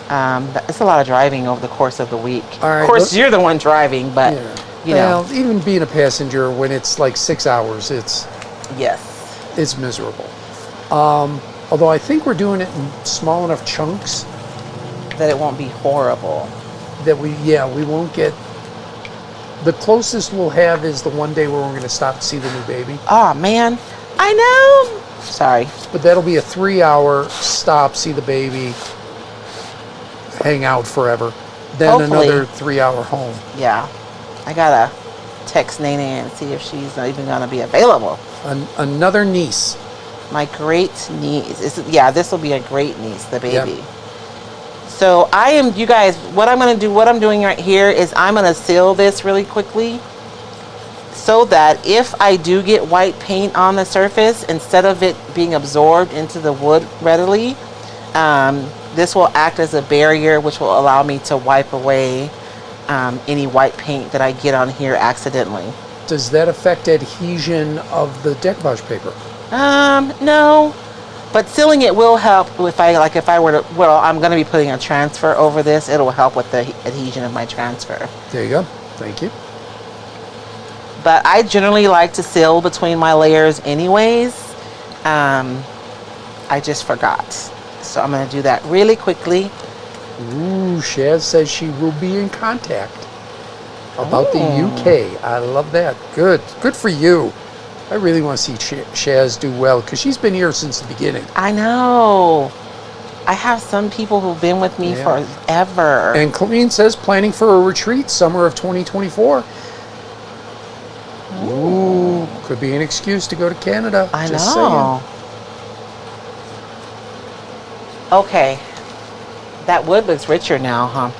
It's a lot of driving over the course of the week. All right, of course, you're the one driving, but you know. Well, even being a passenger, when it's like 6 hours, it's Yes. miserable. Although I think we're doing it in small enough chunks That it won't be horrible. that we won't get. The closest we'll have is the one day where we're going to stop to see the new baby. Oh, man. I know. Sorry. But that'll be a 3-hour stop, see the baby, hang out forever. Then Hopefully. another 3-hour home. Yeah. I gotta text Nene and see if she's not even gonna be available. Another niece. My great niece. This will be a great niece, the baby. Yep. So you guys, what I'm doing right here is I'm gonna seal this really quickly so that if I do get white paint on the surface, instead of it being absorbed into the wood readily, this will act as a barrier, which will allow me to wipe away any white paint that I get on here accidentally. Does that affect adhesion of the decoupage paper? No, but sealing it will help if I were to, I'm going to be putting a transfer over this. It'll help with the adhesion of my transfer. There you go. Thank you. But I generally like to seal between my layers anyways. I just forgot. So I'm going to do that really quickly. Ooh, Shaz says she will be in contact about the UK. I love that. Good for you. I really want to see Shaz do well because she's been here since the beginning. I know. I have some people who've been with me forever. And Colleen says planning for a retreat summer of 2024. Ooh, could be an excuse to go to Canada. I Just know. saying. Okay. That wood looks richer now, huh?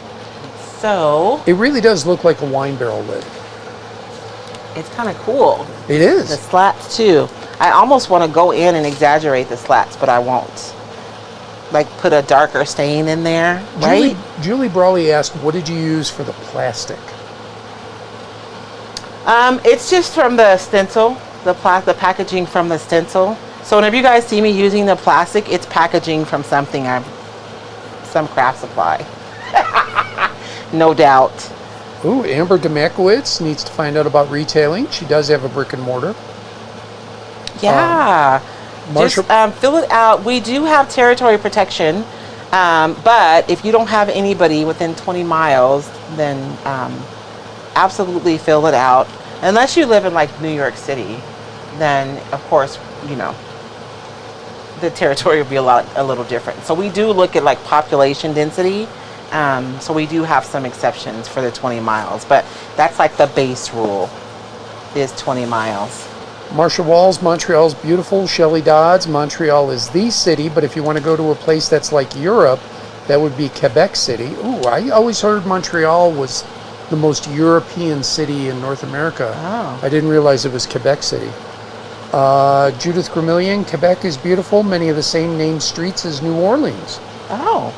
So It really does look like a wine barrel lid. it's kind of cool. It is. The slats too. I almost want to go in and exaggerate the slats, but I won't. Like put a darker stain in there, right? Julie Brawley asked, what did you use for the plastic? It's just from the stencil, the packaging from the stencil. So whenever you guys see me using the plastic, it's packaging from some craft supply. No doubt. Ooh, Amber Demakowitz needs to find out about retailing. She does have a brick and mortar. Yeah. Just fill it out. We do have territory protection, but if you don't have anybody within 20 miles, then absolutely fill it out. Unless you live in like New York City, then of course, the territory will be a little different. So we do look at like population density. So we do have some exceptions for the 20 miles, but that's like the base rule is 20 miles. Marsha Walls, Montreal's beautiful. Shelley Dodds, Montreal is the city, but if you want to go to a place that's like Europe, that would be Quebec City. Ooh, I always heard Montreal was the most European city in North America. Oh. I didn't realize it was Quebec City. Judith Gramillion, Quebec is beautiful. Many of the same named streets as New Orleans. Oh.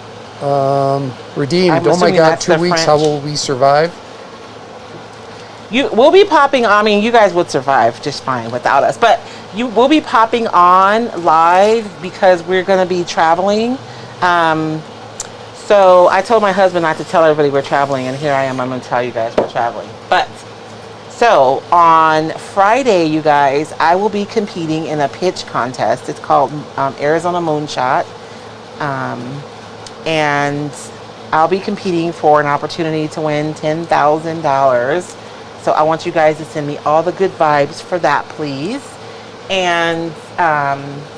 Redeemed, I'm oh my assuming God, that's 2 the weeks, how French. will we survive? We'll be popping. I mean, you guys would survive just fine without us. But we'll be popping on live because we're going to be traveling. So I told my husband not to tell everybody we're traveling, and here I am. I'm going to tell you guys we're traveling. But so on Friday, you guys, I will be competing in a pitch contest. It's called Arizona Moonshot, and I'll be competing for an opportunity to win $10,000. So I want you guys to send me all the good vibes for that, please. And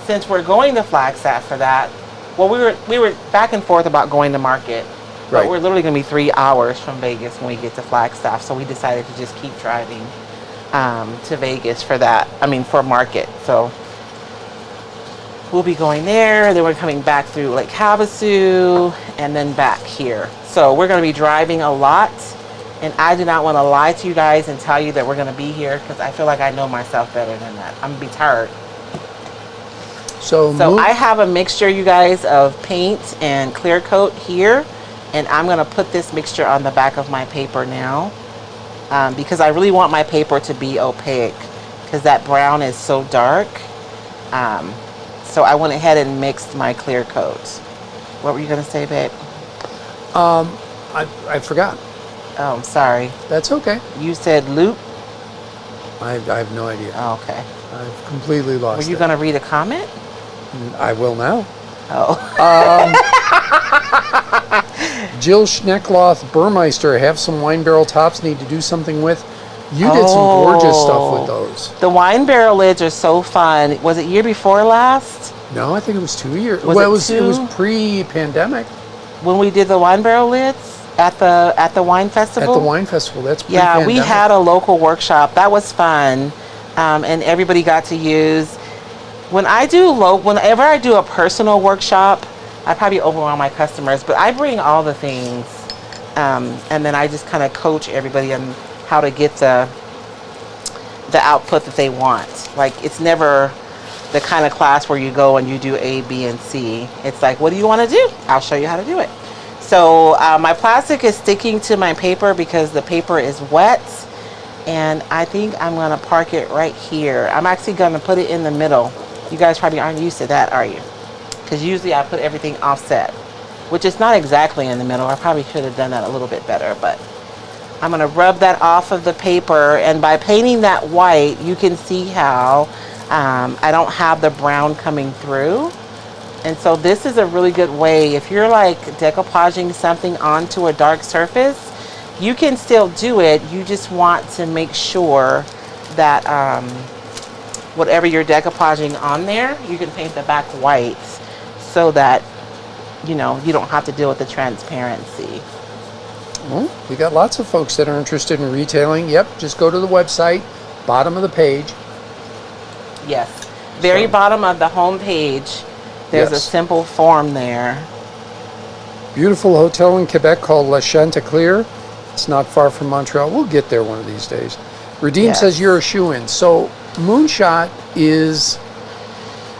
since we're going to Flagstaff for that, well, we were back and forth about going to market, but we're literally going to be 3 hours from Vegas when we get to Flagstaff. So we decided to just keep driving to Vegas for that. I mean, for market. So we'll be going there. Then we're coming back through Lake Havasu and then back here. So we're going to be driving a lot. And I do not want to lie to you guys and tell you that we're going to be here because I feel like I know myself better than that. I'm going to be tired. So I have a mixture, you guys, of paint and clear coat here. And I'm going to put this mixture on the back of my paper now because I really want my paper to be opaque because that brown is so dark. So I went ahead and mixed my clear coat. What were you going to say, babe? I forgot. Oh, I'm sorry. That's okay. You said loop? I have no idea. Oh, okay. I've completely lost Were you it. going to read a comment? I will now. Oh. Jill Schneckloth Burmeister, have some wine barrel tops need to do something with. You did some gorgeous stuff with those. The wine barrel lids are so fun. Was it year before last? No, I think it was 2 years. Was it was pre-pandemic. When we did the wine barrel lids at the wine festival? At the wine festival, that's pre-pandemic. Yeah, we had a local workshop. That was fun. And everybody got to use. Whenever I do a personal workshop, I probably overwhelm my customers, but I bring all the things, and then I just kind of coach everybody on how to get the output that they want. Like, it's never the kind of class where you go and you do A, B, and C. It's like, what do you want to do? I'll show you how to do it. So my plastic is sticking to my paper because the paper is wet, and I think I'm going to park it right here. I'm actually going to put it in the middle. You guys probably aren't used to that, are you? Because usually I put everything offset, which is not exactly in the middle. I probably should have done that a little bit better, but I'm going to rub that off of the paper, and by painting that white, you can see how I don't have the brown coming through. And so this is a really good way, if you're like decoupaging something onto a dark surface, you can still do it. You just want to make sure that whatever you're decoupaging on there, you can paint the back white so that, you know, you don't have to deal with the transparency. Well, we got lots of folks that are interested in retailing. Yep, just go to the website, bottom of the page. Yes, very bottom of the home page. There's a simple form there. Beautiful hotel in Quebec called La Chanticleer. It's not far from Montreal. We'll get there one of these days. Redeem says you're a shoo-in. So Moonshot is...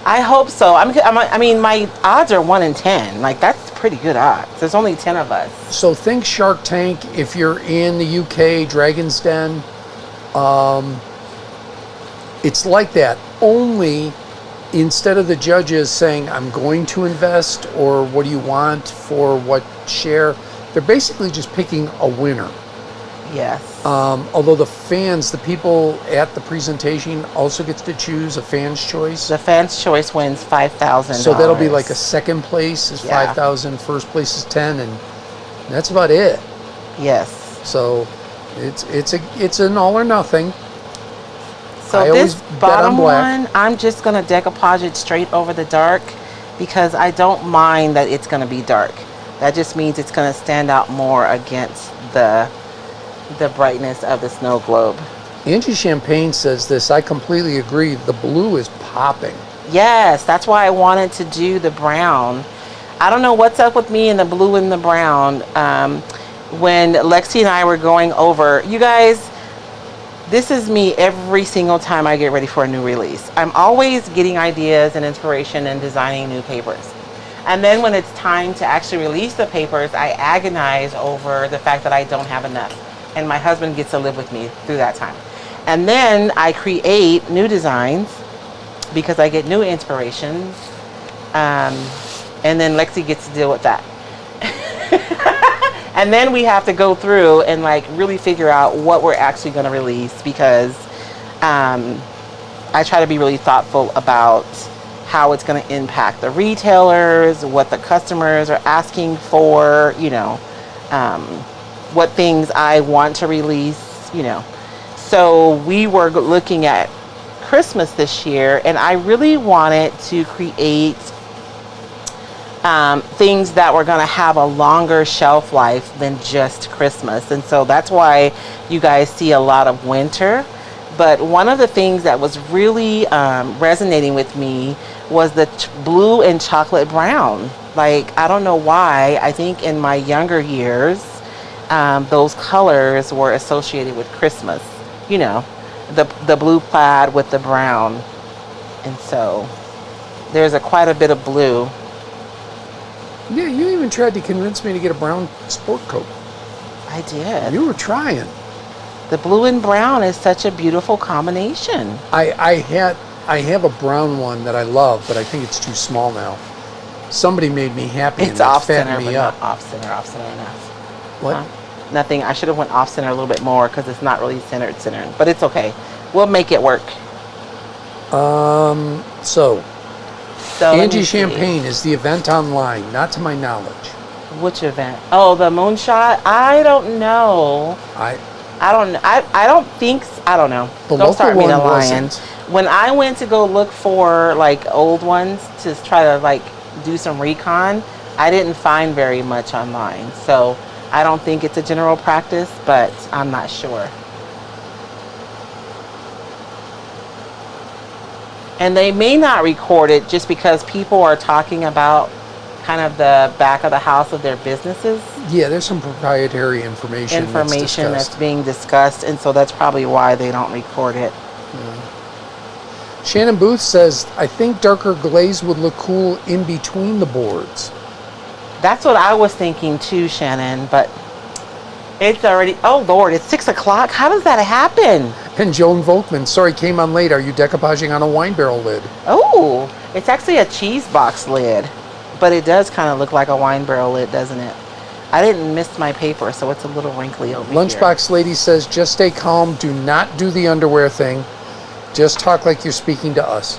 I hope so. I mean, my odds are 1 in 10. Like, that's pretty good odds. There's only 10 of us. So think Shark Tank if you're in the UK, Dragon's Den. It's like that. Only instead of the judges saying, I'm going to invest, or what do you want for what share, they're basically just picking a winner. Yes. Although the fans, the people at the presentation also gets to choose a fan's choice. The fan's choice wins $5,000. So that'll be like a second place is 5,000, first place is 10, and that's about it. Yes. So it's an all or nothing. So this bottom one, I'm just gonna decoupage it straight over the dark because I don't mind that it's gonna be dark. That just means it's gonna stand out more against the brightness of the snow globe. Angie Champagne says this, I completely agree. The blue is popping. Yes, that's why I wanted to do the brown. I don't know what's up with me and the blue and the brown. When Lexi and I were going over, you guys, this is me every single time I get ready for a new release. I'm always getting ideas and inspiration and designing new papers. And then when it's time to actually release the papers, I agonize over the fact that I don't have enough. And my husband gets to live with me through that time. And then I create new designs because I get new inspirations. And then Lexi gets to deal with that. And then we have to go through and like really figure out what we're actually going to release because I try to be really thoughtful about how it's going to impact the retailers, what the customers are asking for, you know, what things I want to release, you know. So we were looking at Christmas this year, and I really wanted to create things that were going to have a longer shelf life than just Christmas. And so that's why you guys see a lot of winter. But one of the things that was really resonating with me was the blue and chocolate brown. Like, I don't know why. I think in my younger years, those colors were associated with Christmas. You know, the blue plaid with the brown. And so there's quite a bit of blue. Yeah, you even tried to convince me to get a brown sport coat. I did. You were trying. The blue and brown is such a beautiful combination. I have a brown one that I love, but I think it's too small now. Somebody made me happy. It's and off center, fattened but me up. not off center enough. What? Huh? nothing. I should have went off center a little bit more because it's not really centered, but it's okay. We'll make it work. So let Angie me see. Champagne is the event online, not to my knowledge. Which event? Oh, the moonshot? I don't know. I don't know. The Don't start me local to one lying. wasn't. When I went to go look for like old ones to try to like do some recon, I didn't find very much online. So I don't think it's a general practice, but I'm not sure. And they may not record it just because people are talking about kind of the back of the house of their businesses. Yeah, there's some proprietary information that's being discussed, and so that's probably why they don't record it. Yeah. Shannon Booth says, I think darker glaze would look cool in between the boards. That's what I was thinking too, Shannon, but it's already, oh Lord, it's 6 o'clock. How does that happen? And Joan Volkman, sorry, came on late. Are you decoupaging on a wine barrel lid? Oh, it's actually a cheese box lid, but it does kind of look like a wine barrel lid, doesn't it? I didn't miss my paper, so it's a little wrinkly over here. Lunchbox Lady says, just stay calm. Do not do the underwear thing. Just talk like you're speaking to us.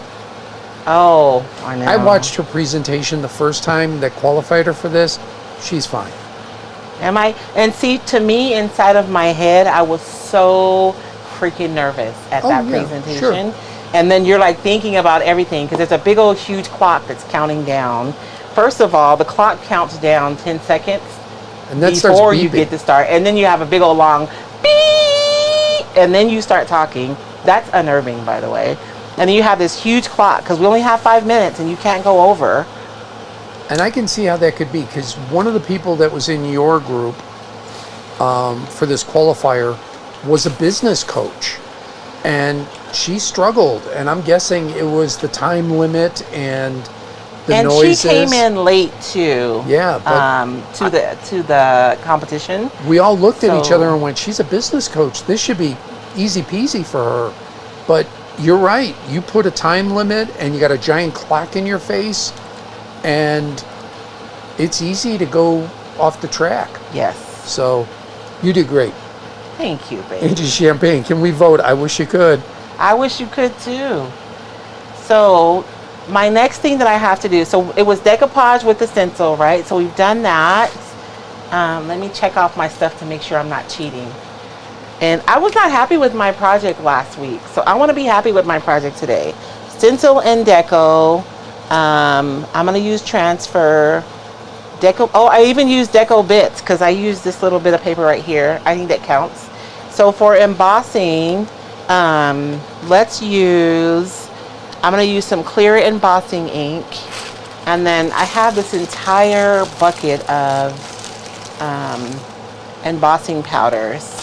Oh, I know. I watched her presentation the first time that qualified her for this. She's fine. Am I? And see, to me, inside of my head, I was so freaking nervous at that presentation. Sure. And then you're like thinking about everything because there's a big old huge clock that's counting down. First of all, the clock counts down 10 seconds and that before you get to start. And then you have a big old long beep, and then you start talking. That's unnerving, by the way. And then you have this huge clock because we only have 5 minutes and you can't go over. And I can see how that could be because one of the people that was in your group for this qualifier was a business coach. And she struggled. And I'm guessing it was the time limit and the noises. And she came in late too. Yeah, but to the competition. We all looked at each other and went, she's a business coach. This should be easy peasy for her. But you're right. You put a time limit and you got a giant clock in your face and it's easy to go off the track. Yes. So you did great. Thank you, baby. Angie Champagne, can we vote? I wish you could. I wish you could too. So my next thing that I have to do, so it was decoupage with the stencil, right? So we've done that. Let me check off my stuff to make sure I'm not cheating. And I was not happy with my project last week, so I want to be happy with my project today. Stencil and deco. I'm going to use transfer. Deco. Oh, I even use deco bits because I use this little bit of paper right here. I think that counts. So for embossing, let's use, I'm going to use some clear embossing ink. And then I have this entire bucket of embossing powders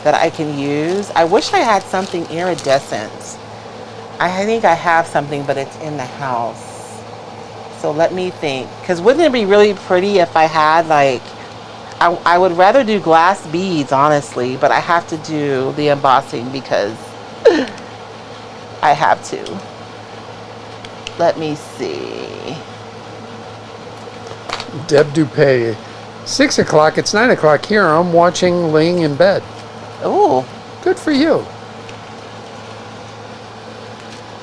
that I can use. I wish I had something iridescent. I think I have something, but it's in the house. So let me think, because wouldn't it be really pretty if I had like, I would rather do glass beads, honestly, but I have to do the embossing because I have to. Let me see. Deb Dupay, 6 o'clock, it's 9 o'clock here. I'm watching laying in bed. Oh. Good for you.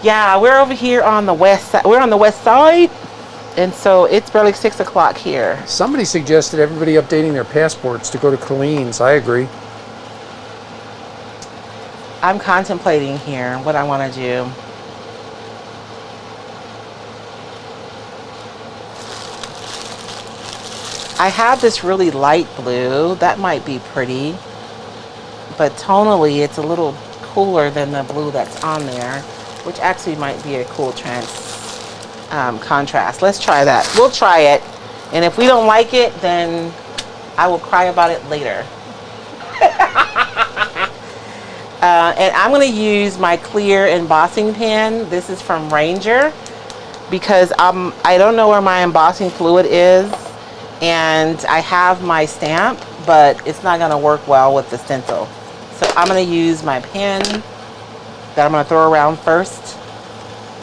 Yeah, we're over here on the west side. We're on the west side. And so it's barely 6 o'clock here. Somebody suggested everybody updating their passports to go to Colleen's. I agree. I'm contemplating here what I want to do. I have this really light blue. That might be pretty. But tonally, it's a little cooler than the blue that's on there, which actually might be a cool contrast. Let's try that. We'll try it. And if we don't like it, then I will cry about it later. And I'm going to use my clear embossing pen. This is from Ranger because I don't know where my embossing fluid is. And I have my stamp, but it's not going to work well with the stencil. So I'm going to use my pen that I'm going to throw around first.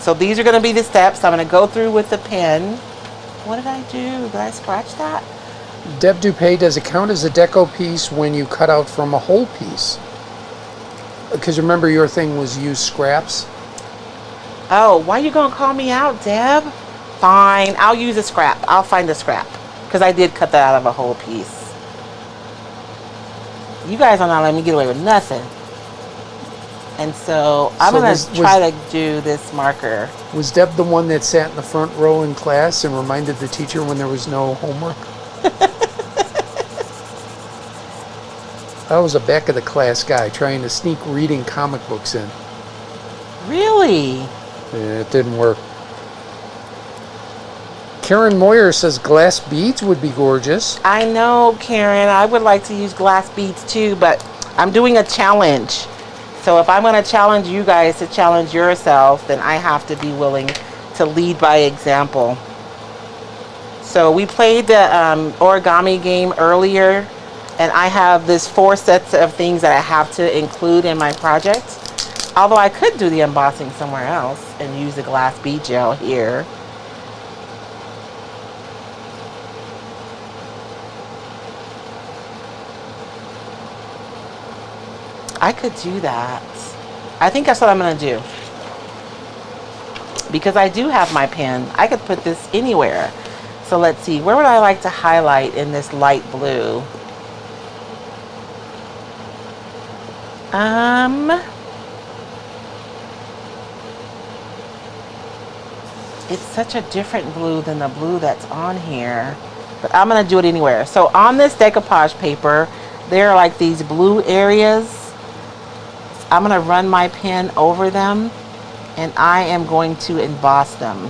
So these are going to be the steps. I'm going to go through with the pen. What did I do? Did I scratch that? Deb Dupay, does it count as a deco piece when you cut out from a whole piece? Because remember your thing was use scraps. Oh, why you gonna call me out, Deb? Fine, I'll use a scrap. I'll find a scrap. Because I did cut that out of a whole piece. You guys are not letting me get away with nothing. And so I'm going to try to do this marker. Was Deb the one that sat in the front row in class and reminded the teacher when there was no homework? I was a back of the class guy trying to sneak reading comic books in. Really? Yeah, it didn't work. Karen Moyer says glass beads would be gorgeous. I know, Karen. I would like to use glass beads too, but I'm doing a challenge. So if I'm going to challenge you guys to challenge yourself, then I have to be willing to lead by example. So we played the origami game earlier, and I have this 4 sets of things that I have to include in my project. Although I could do the embossing somewhere else and use the glass bead gel here. I could do that. I think that's what I'm going to do. Because I do have my pen. I could put this anywhere. So let's see. Where would I like to highlight in this light blue? It's such a different blue than the blue that's on here. But I'm going to do it anywhere. So on this decoupage paper, there are like these blue areas. I'm going to run my pen over them, and I am going to emboss them.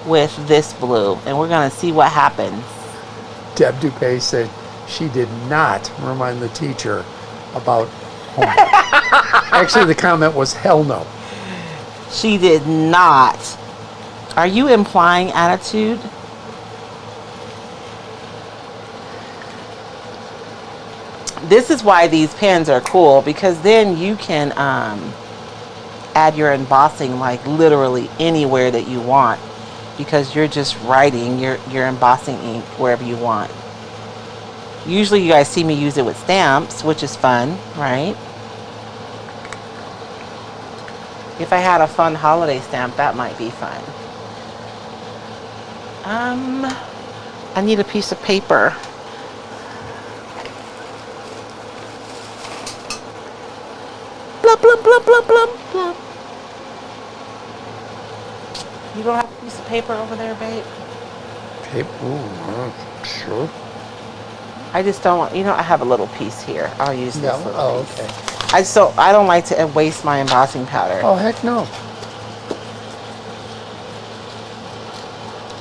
With this blue, and we're going to see what happens. Deb Dupay said she did not remind the teacher about homework. Actually, the comment was hell no. She did not. Are you implying attitude? This is why these pens are cool, because then you can add your embossing like literally anywhere that you want, because you're just writing your embossing ink wherever you want. Usually you guys see me use it with stamps, which is fun, right? If I had a fun holiday stamp, that might be fun. I need a piece of paper. Blub, blub, blub, blub, blub, blub. You don't have a piece of paper over there, babe? Paper? Sure. I just don't want, I have a little piece here. I'll use this little piece. Okay. I don't like to waste my embossing powder. Oh, heck no.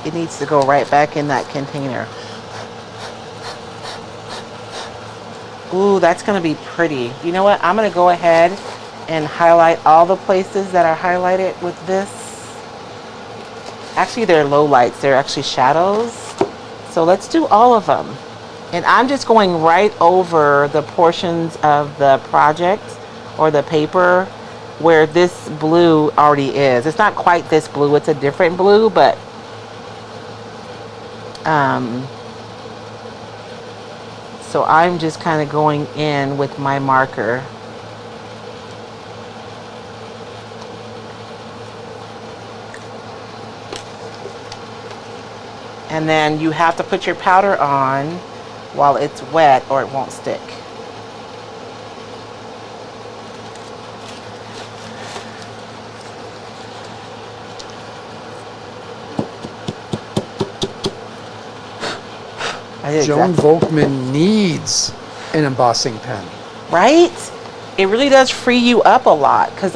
It needs to go right back in that container. Ooh, that's going to be pretty. You know what? I'm going to go ahead and highlight all the places that are highlighted with this. Actually, they're low lights. They're actually shadows. So let's do all of them. And I'm just going right over the portions of the project or the paper where this blue already is. It's not quite this blue. It's a different blue, but so I'm just kind of going in with my marker. And then you have to put your powder on while it's wet or it won't stick. Joan Volkman needs an embossing pen. Right? It really does free you up a lot, because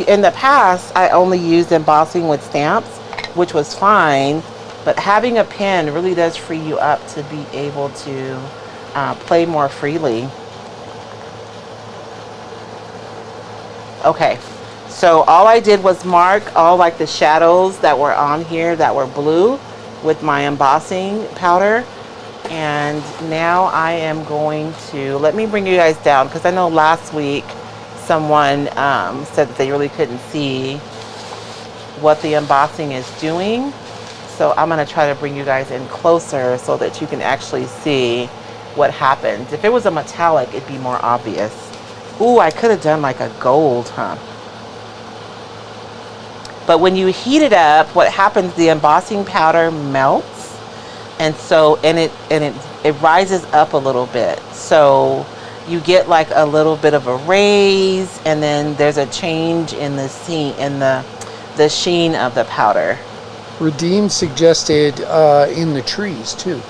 in the past I only used embossing with stamps, which was fine, but having a pen really does free you up to be able to play more freely. Okay, so all I did was mark all like the shadows that were on here that were blue with my embossing powder. And now I am going to, let me bring you guys down, because I know last week someone said that they really couldn't see what the embossing is doing. So I'm going to try to bring you guys in closer so that you can actually see what happens. If it was a metallic, it'd be more obvious. Ooh, I could have done like a gold, huh? But when you heat it up, what happens, the embossing powder melts, and so it rises up a little bit. So you get like a little bit of a raise, and then there's a change in the sheen of the powder. Redeem suggested in the trees too.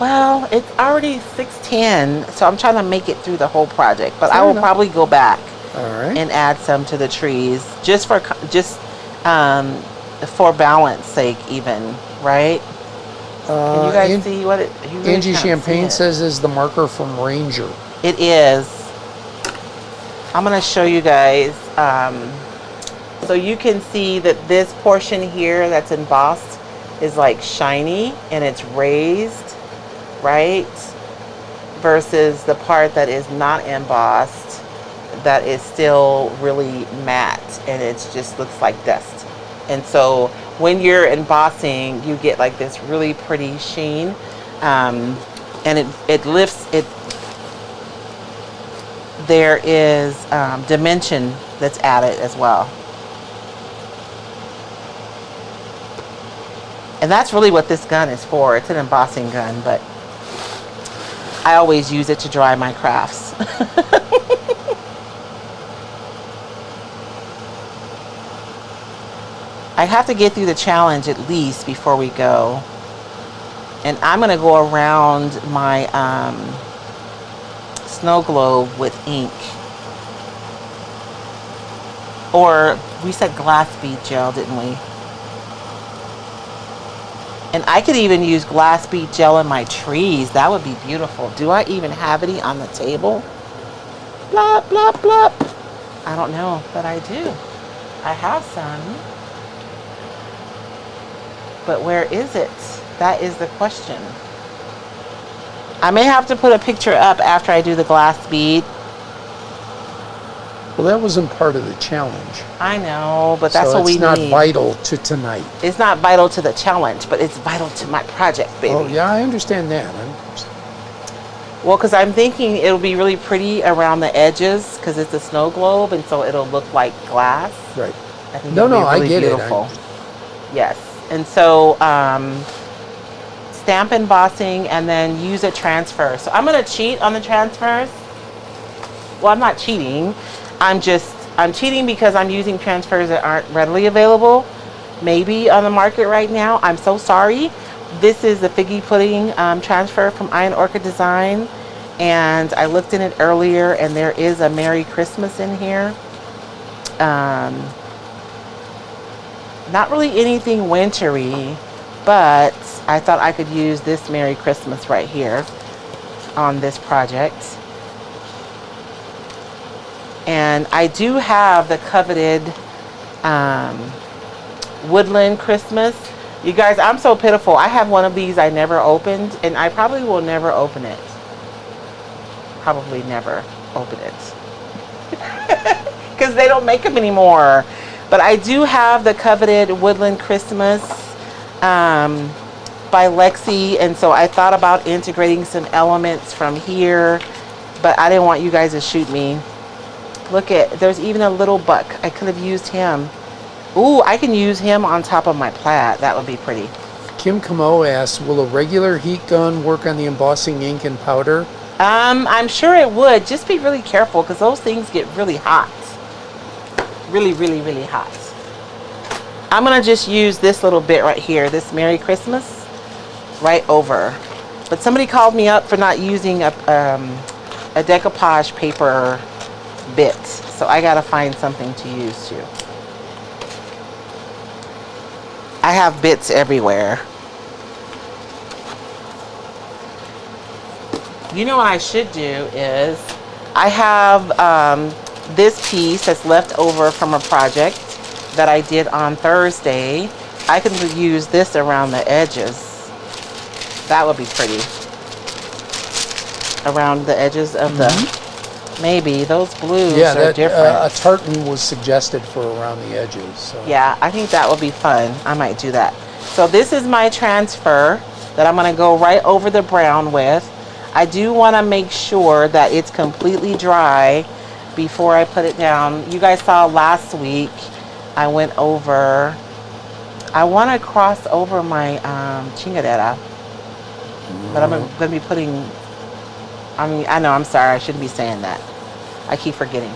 Well, it's already 6:10, so I'm trying to make it through the whole project. But Fair I will enough. probably go back All right. and add some to the trees just for balance sake, even, right? Can you guys see what it? You really Angie can't see Champagne it. says is the marker from Ranger. It is. I'm gonna show you guys. So you can see that this portion here that's embossed is like shiny and it's raised, right? Versus the part that is not embossed, that is still really matte and it just looks like dust. And so when you're embossing, you get like this really pretty sheen, and it lifts it. There is dimension that's added as well. And that's really what this gun is for. It's an embossing gun, but I always use it to dry my crafts. I have to get through the challenge at least before we go. And I'm going to go around my snow globe with ink. Or we said glass bead gel, didn't we? And I could even use glass bead gel in my trees. That would be beautiful. Do I even have any on the table? Blop, blop, blop. I don't know, but I do. I have some. But where is it? That is the question. I may have to put a picture up after I do the glass bead. Well, that wasn't part of the challenge. I know, but that's so what we need. it's not vital to tonight. It's not vital to the challenge, but it's vital to my project, baby. Oh, yeah, I understand that. Well, because I'm thinking it'll be really pretty around the edges because it's a snow globe, and so it'll look like glass. Right. I think No, it'll be I really get beautiful. it. Yes. And so stamp embossing and then use a transfer. So I'm going to cheat on the transfers. Well, I'm not cheating. I'm cheating because I'm using transfers that aren't readily available, maybe on the market right now. I'm so sorry. This is the Figgy Pudding transfer from Iron Orchid Design, and I looked in it earlier, and there is a Merry Christmas in here. Not really anything wintry, but I thought I could use this Merry Christmas right here on this project. And I do have the coveted Woodland Christmas. You guys, I'm so pitiful. I have one of these I never opened, and I probably will never open it. Probably never open it. Because they don't make them anymore. But I do have the coveted Woodland Christmas by Lexi, and so I thought about integrating some elements from here, but I didn't want you guys to shoot me. Look there's even a little buck. I could have used him. Ooh, I can use him on top of my plaid. That would be pretty. Kim Camo asks, will a regular heat gun work on the embossing ink and powder? I'm sure it would. Just be really careful because those things get really hot. Really, really, really hot. I'm gonna just use this little bit right here, this Merry Christmas, right over. But somebody called me up for not using a decoupage paper bit, so I gotta find something to use too. I have bits everywhere. You know what I should do is, I have this piece that's left over from a project that I did on Thursday. I can use this around the edges. That would be pretty. Around the edges of the Maybe those blues Yeah, are that different. a tartan was suggested for around the edges. So. Yeah, I think that would be fun. I might do that. So this is my transfer that I'm going to go right over the brown with. I do want to make sure that it's completely dry before I put it down. You guys saw last week I went over, I want to cross over my chingadera, but I'm going to be putting, I know, I'm sorry, I shouldn't be saying that. I keep forgetting.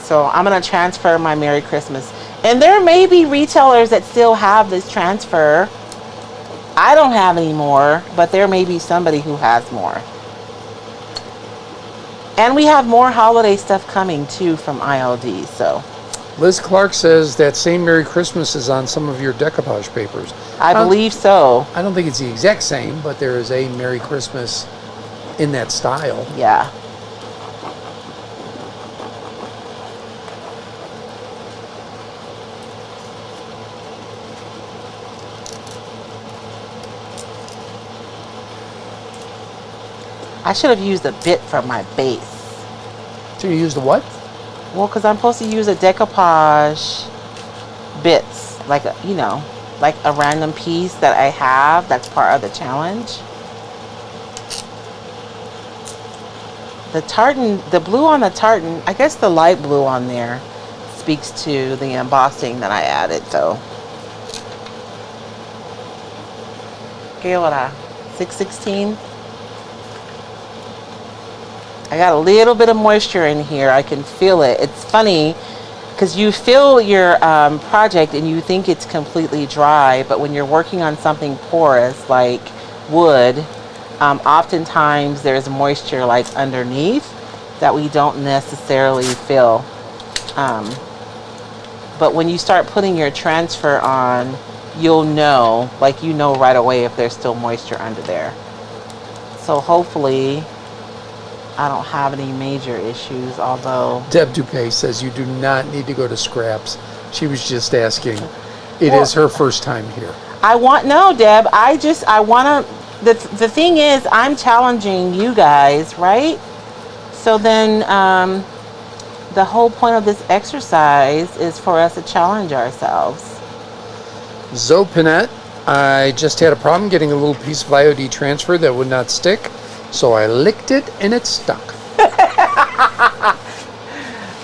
So I'm going to transfer my Merry Christmas. And there may be retailers that still have this transfer. I don't have any more, but there may be somebody who has more. And we have more holiday stuff coming too from ILD, so. Liz Clark says that same Merry Christmas is on some of your decoupage papers. I believe so. I don't think it's the exact same, but there is a Merry Christmas in that style. Yeah. I should have used a bit from my base. So you use the what? Well, because I'm supposed to use a decoupage bits, like, like a random piece that I have that's part of the challenge. The tartan, the blue on the tartan, I guess the light blue on there speaks to the embossing that I added, so. ¿Qué hora? 6:16. I got a little bit of moisture in here. I can feel it. It's funny because you feel your project and you think it's completely dry, but when you're working on something porous like wood, oftentimes there's moisture like underneath that we don't necessarily feel. But when you start putting your transfer on, you'll know, like right away if there's still moisture under there. So hopefully I don't have any major issues, although... Deb Dupay says you do not need to go to Scraps. She was just asking. It is her first time here. No, Deb, I want to... The thing is, I'm challenging you guys, right? So then the whole point of this exercise is for us to challenge ourselves. Zoe Pinette, I just had a problem getting a little piece of IOD transfer that would not stick. So I licked it and it stuck.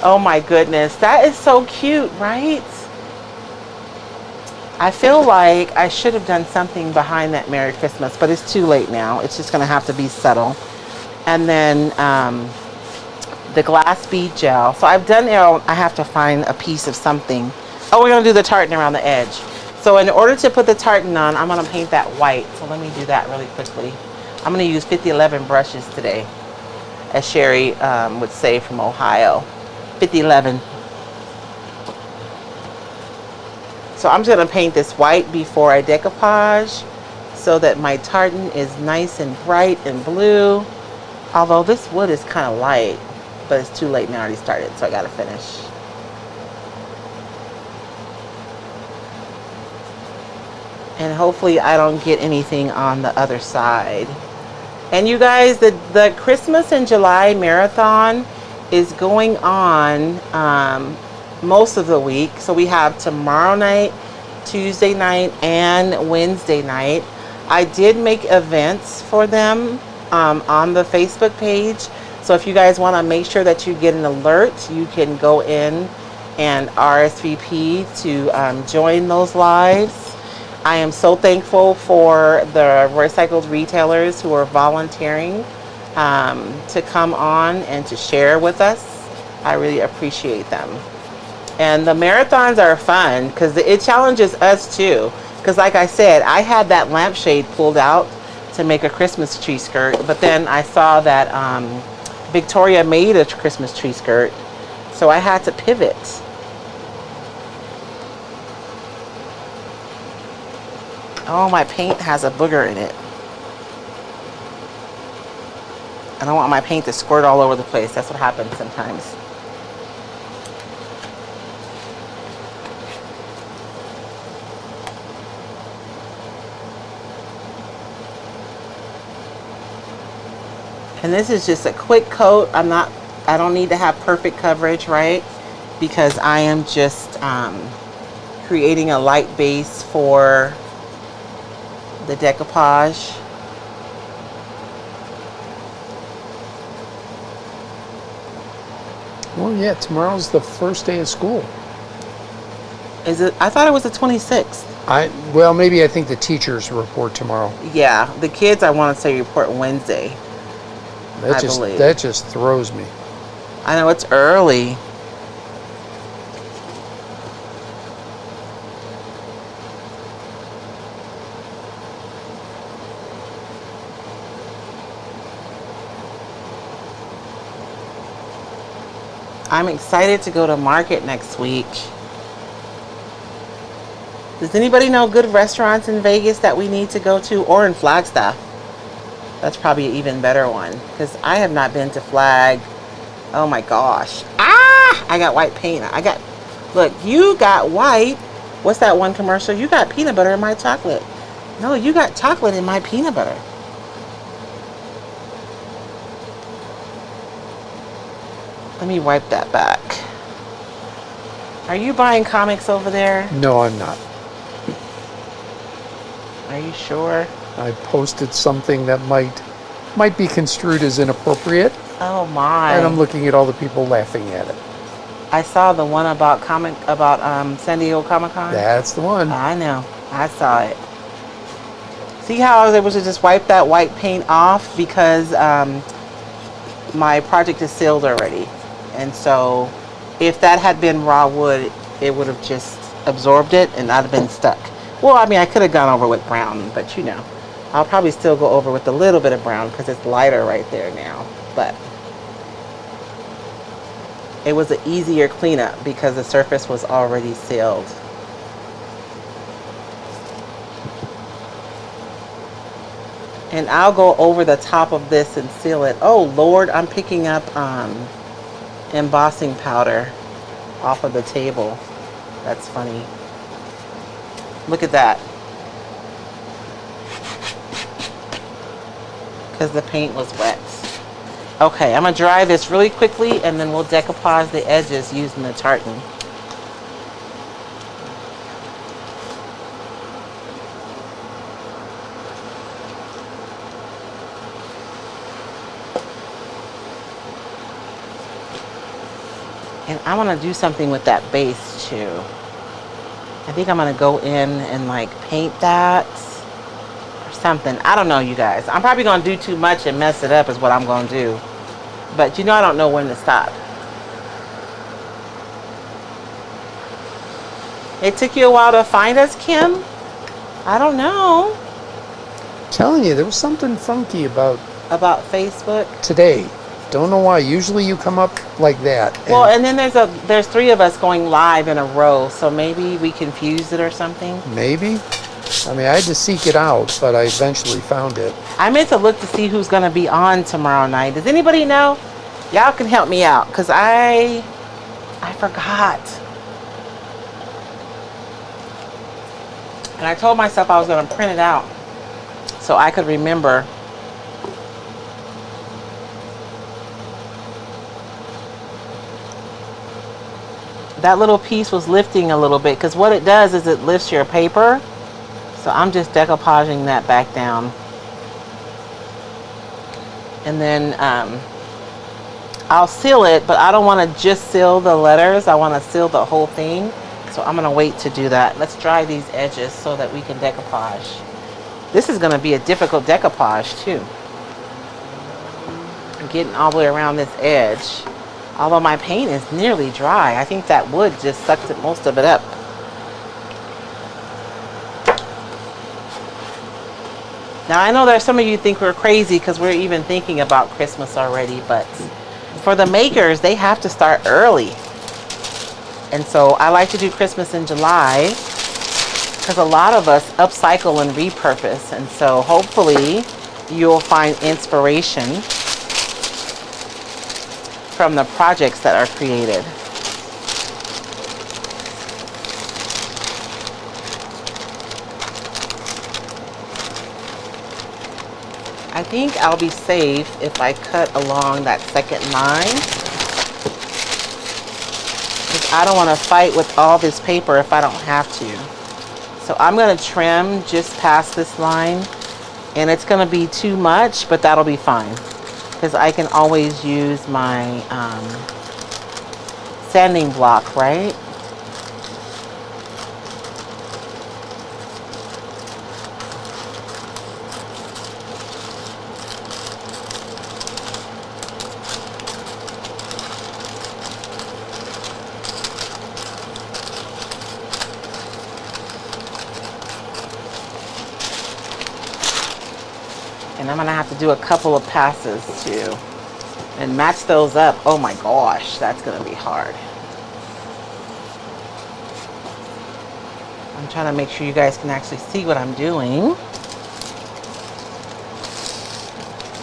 Oh my goodness, that is so cute, right? I feel like I should have done something behind that Merry Christmas, but it's too late now. It's just gonna have to be subtle. And then the glass bead gel. So I've done I have to find a piece of something. Oh, we're gonna do the tartan around the edge. So in order to put the tartan on, I'm gonna paint that white. So let me do that really quickly. I'm going to use 5011 brushes today, as Sherry would say from Ohio. 5011. So I'm just going to paint this white before I decoupage so that my tartan is nice and bright and blue. Although this wood is kind of light, but it's too late now. I already started, so I got to finish. And hopefully I don't get anything on the other side. And you guys, the Christmas in July marathon is going on most of the week. So we have tomorrow night, Tuesday night, and Wednesday night. I did make events for them on the Facebook page. So if you guys want to make sure that you get an alert, you can go in and RSVP to join those lives. I am so thankful for the recycled retailers who are volunteering to come on and to share with us. I really appreciate them. And the marathons are fun because it challenges us too. Because like I said, I had that lampshade pulled out to make a Christmas tree skirt, but then I saw that Victoria made a Christmas tree skirt, so I had to pivot. Oh, my paint has a booger in it. I don't want my paint to squirt all over the place. That's what happens sometimes. And this is just a quick coat. I don't need to have perfect coverage, right? Because I am just creating a light base for the decoupage. Well, yeah, tomorrow's the first day of school. Is it? I thought it was the 26th. Well, maybe I think the teachers report tomorrow. Yeah, the kids I want to say report Wednesday. That just throws me. I know it's early. I'm excited to go to market next week. Does anybody know good restaurants in Vegas that we need to go to, or in Flagstaff? That's probably an even better one, because I have not been to Flag. Oh my gosh. I got white paint. Look, you got white. What's that one commercial? You got peanut butter in my chocolate. No, you got chocolate in my peanut butter. Let me wipe that back. Are you buying comics over there? No, I'm not. Are you sure? I posted something that might be construed as inappropriate. Oh my. And I'm looking at all the people laughing at it. I saw the one about San Diego Comic-Con. That's the one. I know. I saw it. See how I was able to just wipe that white paint off because my project is sealed already. And so if that had been raw wood, it would have just absorbed it and I'd have been stuck. Well, I mean, I could have gone over with brown, but you know, I'll probably still go over with a little bit of brown because it's lighter right there now. But it was an easier cleanup because the surface was already sealed. And I'll go over the top of this and seal it. Oh Lord, I'm picking up embossing powder off of the table. That's funny. Look at that. Because the paint was wet. Okay, I'm gonna dry this really quickly and then we'll decoupage the edges using the tartan. And I want to do something with that base too. I think I'm going to go in and like paint that or something. I don't know, you guys. I'm probably going to do too much and mess it up is what I'm going to do. But you know I don't know when to stop. It took you a while to find us, Kim? I don't know. I'm telling you, there was something funky about Facebook today. Don't know why. Usually you come up like that. Well, and then there's three of us going live in a row, so maybe we confused it or something. Maybe. I mean, I had to seek it out, but I eventually found it. I meant to look to see who's going to be on tomorrow night. Does anybody know? Y'all can help me out, because I forgot. And I told myself I was going to print it out so I could remember. That little piece was lifting a little bit because what it does is it lifts your paper. So I'm just decoupaging that back down. And then I'll seal it, but I don't want to just seal the letters. I want to seal the whole thing. So I'm going to wait to do that. Let's dry these edges so that we can decoupage. This is going to be a difficult decoupage too. I'm getting all the way around this edge. Although my paint is nearly dry, I think that wood just sucked most of it up. Now I know there's some of you think we're crazy because we're even thinking about Christmas already, but for the makers, they have to start early. And so I like to do Christmas in July because a lot of us upcycle and repurpose. And so hopefully you'll find inspiration from the projects that are created. I think I'll be safe if I cut along that second line. Because I don't want to fight with all this paper if I don't have to. So I'm going to trim just past this line. And it's going to be too much, but that'll be fine. Because I can always use my sanding block, right? And I'm gonna have to do a couple of passes too and match those up. Oh my gosh, that's gonna be hard. I'm trying to make sure you guys can actually see what I'm doing.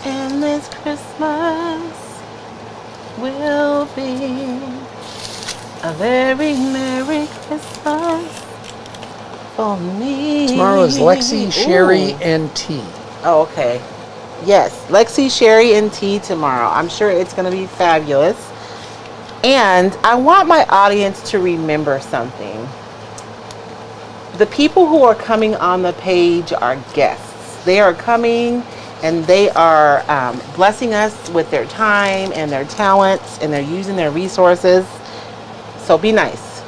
And this Christmas will be a very Merry Christmas for me. Tomorrow is Lexi, Sherry, Ooh. and T. Oh, okay. Yes, Lexi, Sherry, and tea tomorrow. I'm sure it's going to be fabulous. And I want my audience to remember something. The people who are coming on the page are guests. They are coming and they are blessing us with their time and their talents, and they're using their resources. So be nice.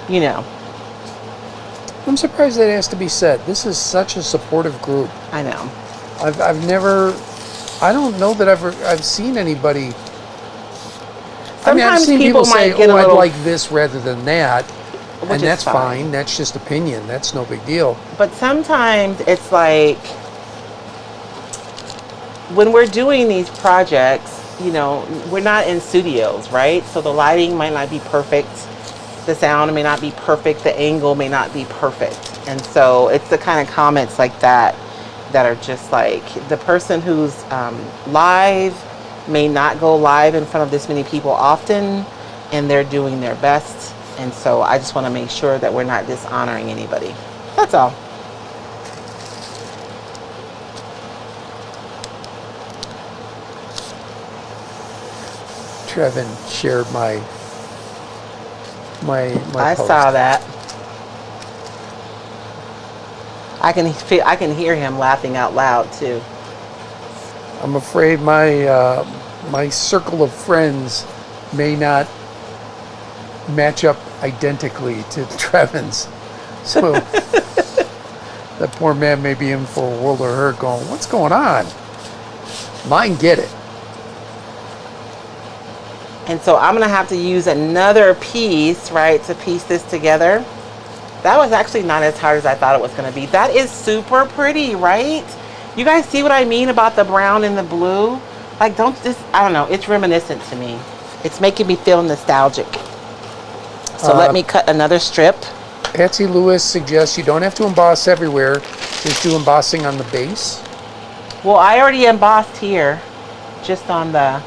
You know. I'm surprised that has to be said. This is such a supportive group. I know. I've never, I don't know that I've seen anybody. I mean, I've Sometimes seen people people say, might get a "Oh, I'd little, like this rather than that," which and is that's fine. That's just opinion. That's no big deal. But sometimes it's like when we're doing these projects, you know, we're not in studios, right? So the lighting might not be perfect. The sound may not be perfect. The angle may not be perfect. And so it's the kind of comments like that that are just like, the person who's live may not go live in front of this many people often, and they're doing their best. And so I just want to make sure that we're not dishonoring anybody. That's all. Trevin shared my I post. saw that. I can hear him laughing out loud too. I'm afraid my my circle of friends may not match up identically to Trevin's. So that poor man may be in for a world of hurt going, what's going on? Mine get it. And so I'm gonna have to use another piece, right, to piece this together. That was actually not as hard as I thought it was gonna be. That is super pretty, right? You guys see what I mean about the brown and the blue? Like, don't just, I don't know, it's reminiscent to me. It's making me feel nostalgic. So let me cut another strip. Patsy Lewis suggests you don't have to emboss everywhere, just do embossing on the base. Well, I already embossed here, just on the,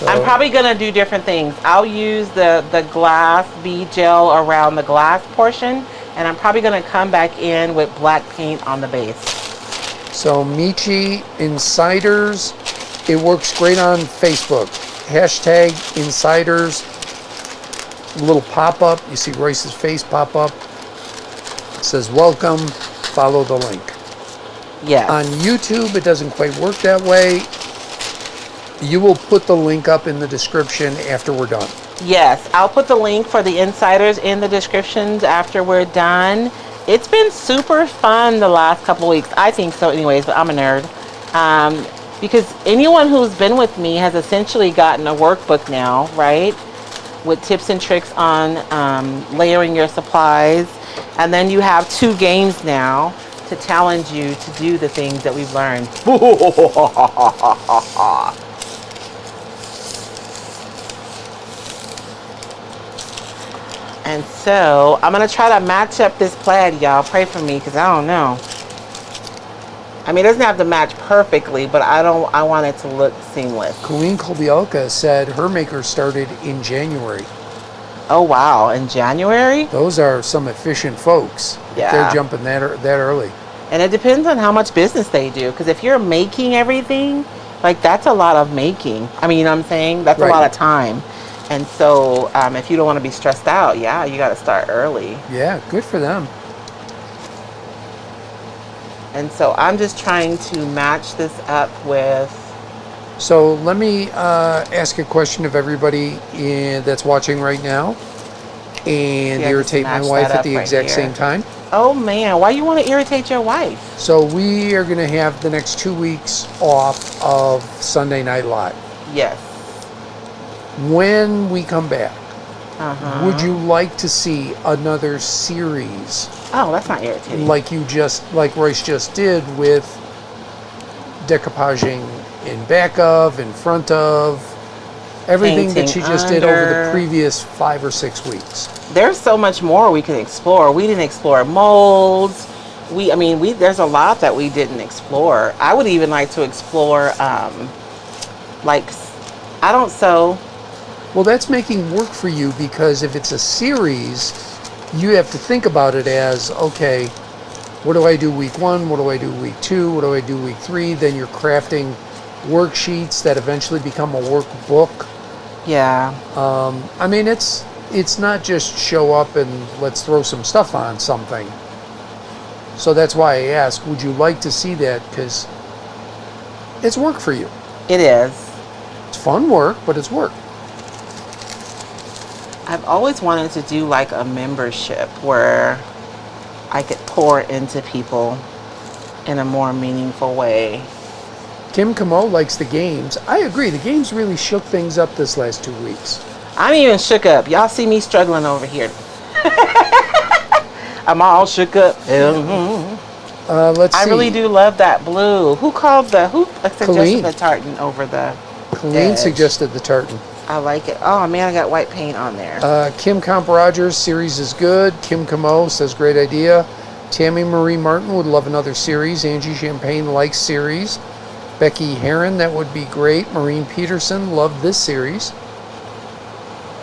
So, I'm probably gonna do different things. I'll use the glass bead gel around the glass portion, and I'm probably gonna come back in with black paint on the base. so Michi Insiders, it works great on Facebook. Hashtag Insiders, little pop-up. You see Royce's face pop up. It says welcome, follow the link. Yes. On YouTube, it doesn't quite work that way. You will put the link up in the description after we're done. Yes, I'll put the link for the insiders in the descriptions after we're done. It's been super fun the last couple of weeks. I think so anyways, but I'm a nerd. Because anyone who's been with me has essentially gotten a workbook now, right? With tips and tricks on layering your supplies. And then you have 2 games now to challenge you to do the things that we've learned. And so I'm gonna try to match up this plaid, y'all. Pray for me, because I don't know. I mean, it doesn't have to match perfectly, but I want it to look seamless. Colleen Kobielka said her maker started in January. Oh, wow. In January? Those are some efficient folks. If Yeah. they're jumping that early. And it depends on how much business they do. Because if you're making everything, like that's a lot of making. I mean, you know what I'm saying? That's Right. a lot of time. And so if you don't want to be stressed out, yeah, you got to start early. Yeah, good for them. And so I'm just trying to match this up with... So let me ask a question of everybody that's watching right now and Yeah, irritate just my match wife that at the up right exact here. same time. Oh, man. Why you want to irritate your wife? So we are going to have the next 2 weeks off of Sunday Night Live. Yes. When we come back, Uh-huh. would you like to see another series Oh, that's not irritating. like Royce just did with decoupaging in back of, in front of, everything that she Painting just did over the under. previous 5 or 6 weeks? There's so much more we could explore. We didn't explore molds. There's a lot that we didn't explore. I would even like to explore, I don't sew. Well, that's making work for you, because if it's a series, you have to think about it as, okay, what do I do week 1? What do I do week 2? What do I do week 3? Then you're crafting worksheets that eventually become a workbook. Yeah. It's not just show up and let's throw some stuff on something. So that's why I ask, would you like to see that? Because it's work for you. It is. It's fun work, but it's work. I've always wanted to do like a membership where I could pour into people in a more meaningful way. Kim Camo likes the games. I agree. The games really shook things up this last 2 weeks. I'm even shook up. Y'all see me struggling over here. I'm all shook up. Let's see. I really do love that blue. Who suggested Colleen. the tartan over the Colleen edge? suggested the tartan. I like it. Oh man, I got white paint on there. Kim Comp Rogers, series is good. Kim Camo says great idea. Tammy Marie Martin would love another series. Angie Champagne likes series. Becky Heron, that would be great. Maureen Peterson, love this series.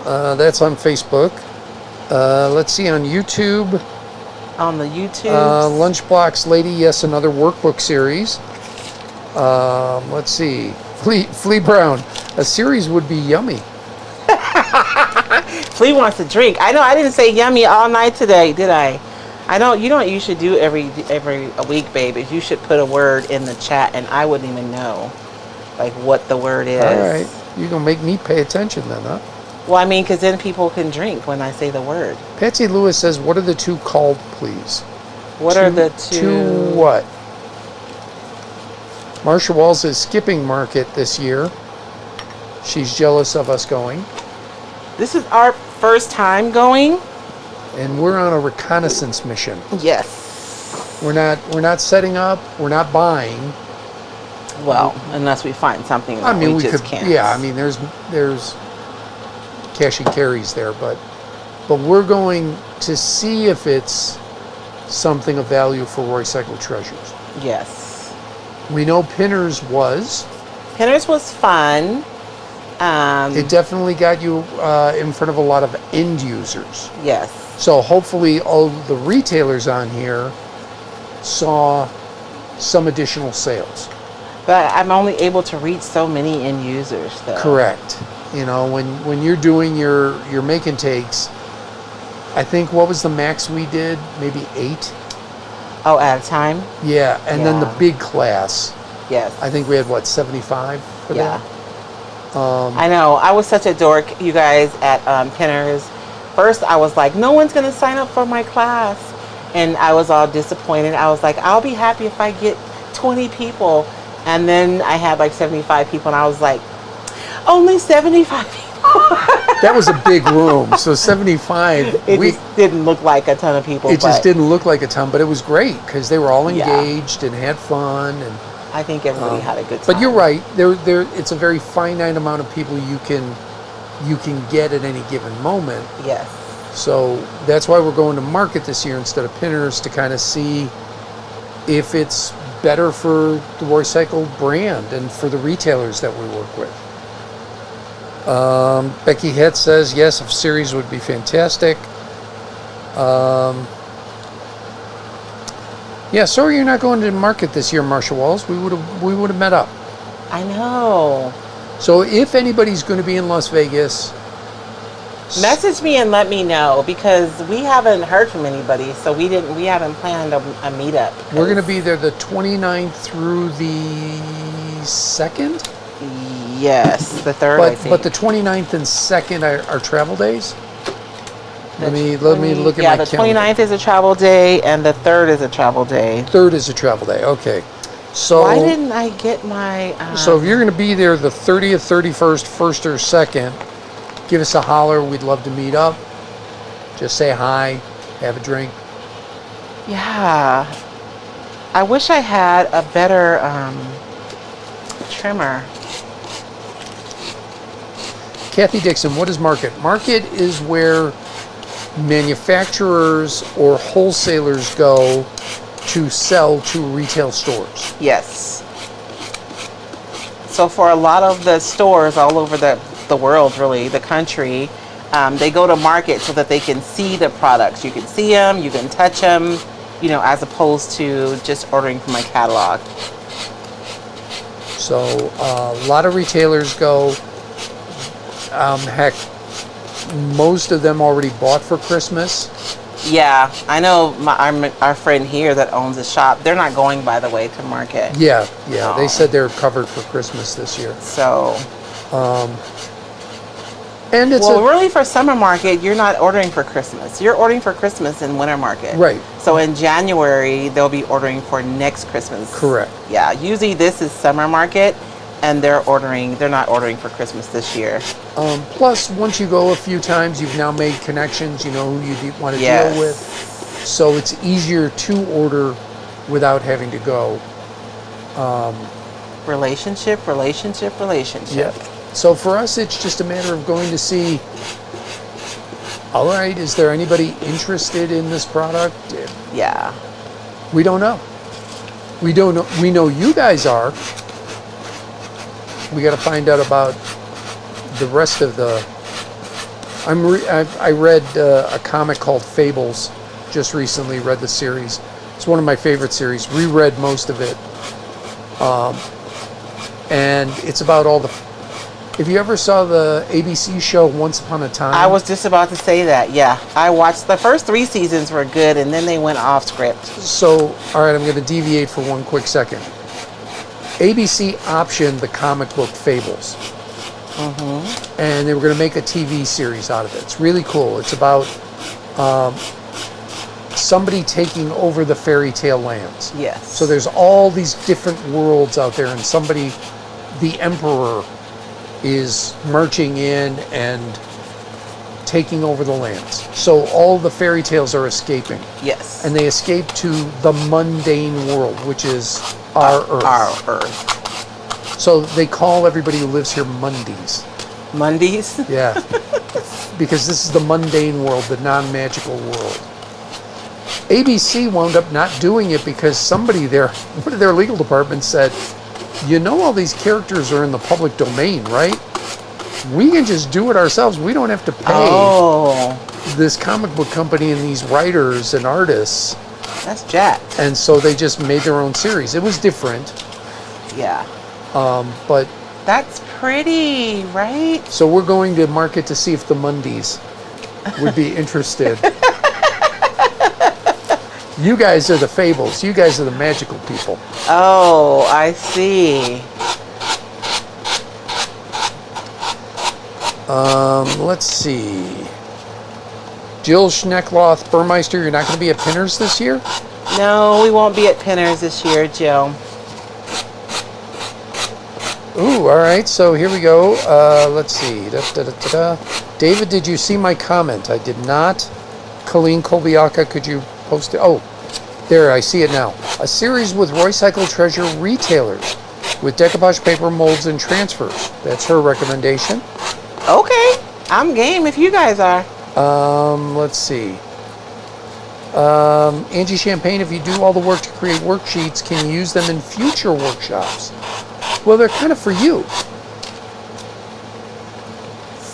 That's on Facebook. Let's see, on YouTube. On the YouTube. Lunchbox Lady, yes, another workbook series. Let's see. Flea Brown, a series would be yummy. Flea wants to drink. I know I didn't say yummy all night today, did I? I know you know what you should do every week, babe, is you should put a word in the chat and I wouldn't even know like what the word is. All right. You're going to make me pay attention then, huh? Well, because then people can drink when I say the word. Patsy Lewis says, what are the two called, please? What are the two? Two what? Marsha Walls is skipping market this year. She's jealous of us going. This is our first time going. And we're on a reconnaissance mission. Yes. We're not setting up. We're not buying. Well, unless we find something that we just can't. Yeah, there's cash and carries there, but we're going to see if it's something of value for Royce Cycle Treasures. Yes. We know Pinners was. Pinners was fun. It definitely got you in front of a lot of end users. Yes. So hopefully all the retailers on here saw some additional sales. But I'm only able to reach so many end users, though. Correct. When you're doing your make and takes, I think what was the max we did? Maybe 8? Oh, at a time? Yeah, and then the Yeah. big class. Yes. I think we had, 75 for Yeah. that? I know. I was such a dork, you guys, at Pinners. First, I was like, no one's going to sign up for my class. And I was all disappointed. I was like, I'll be happy if I get 20 people. And then I had like 75 people, and I was like, only 75 people. That was a big room, so 75. It just didn't look like a ton of people. It just didn't look like a ton, but it was great because they were all Yeah. engaged and had fun. And I think everybody had a good time. but you're right. There, it's a very finite amount of people you can get at any given moment. Yes. So that's why we're going to market this year instead of Pinners, to kind of see if it's better for the Royce Cycle brand and for the retailers that we work with. Becky Het says, yes, a series would be fantastic. Yeah, sorry you're not going to market this year, Marsha Walls. We would have met up. I know. So if anybody's going to be in Las Vegas, message me and let me know, because we haven't heard from anybody, so we haven't planned a meetup. We're going to be there the 29th through the 2nd? Yes, the 3rd, I think. But the 29th and 2nd are travel days? Let me look at my calendar. Yeah, the 29th is a travel day, and the 3rd is a travel day. 3rd is a travel day, okay. So why didn't I get my... So if you're going to be there the 30th, 31st, 1st, or 2nd, give us a holler. We'd love to meet up. Just say hi, have a drink. Yeah. I wish I had a better trimmer. Kathy Dixon, what is market? Market is where manufacturers or wholesalers go to sell to retail stores. Yes. So for a lot of the stores all over the world, really, the country, they go to market so that they can see the products. You can see them, you can touch them, you know, as opposed to just ordering from a catalog. So a lot of retailers go, heck, most of them already bought for Christmas. Yeah, I know our friend here that owns a shop, they're not going, by the way, to market. Yeah, no. They said they're covered for Christmas this year. So, and it's really for summer market, you're not ordering for Christmas. You're ordering for Christmas in winter market. Right. So in January, they'll be ordering for next Christmas. Correct. Yeah, usually this is summer market, and they're not ordering for Christmas this year. Plus, once you go a few times, you've now made connections, you know who you want to deal with. So it's easier to order without having to go. Relationship. Yep. So for us, it's just a matter of going to see, all right, is there anybody interested in this product? Yeah. We don't know. We don't know. We know you guys are. We got to find out about the rest of the... I read a comic called Fables just recently, read the series. It's one of my favorite series. Reread most of it. And it's about all the... If you ever saw the ABC show Once Upon a Time... I was just about to say that, yeah. I watched the first 3 seasons were good, and then they went off script. So, all right, I'm going to deviate for one quick second. ABC optioned the comic book Fables. Mm-hmm. And they were going to make a TV series out of it. It's really cool. It's about somebody taking over the fairy tale lands. Yes. So there's all these different worlds out there, and somebody, the emperor, is marching in and taking over the lands. So all the fairy tales are escaping. Yes. And they escape to the mundane world, which is our Earth. Our Earth. So they call everybody who lives here Mundies. Mundies? Yeah. Because this is the mundane world, the non-magical world. ABC wound up not doing it because somebody there, one of their legal departments said, you know all these characters are in the public domain, right? We can just do it ourselves. We don't have to pay this comic book company and these writers and artists. That's jacked. And so they just made their own series. It was different. Yeah. But that's pretty, right? So we're going to market to see if the Mundies would be interested. You guys are the Fables. You guys are the magical people. Oh, I see. Let's see. Jill Schneckloth, Burmeister, you're not going to be at Pinners this year? No, we won't be at Pinners this year, Jill. Ooh, all right. So here we go. Let's see. David, did you see my comment? I did not. Colleen Kolbiaka, could you post it? Oh, there, I see it now. A series with Royce Treasure retailers with decoupage paper molds and transfers. That's her recommendation. Okay, I'm game if you guys are. Let's see. Angie Champagne, if you do all the work to create worksheets, can you use them in future workshops? Well, they're kind of for you.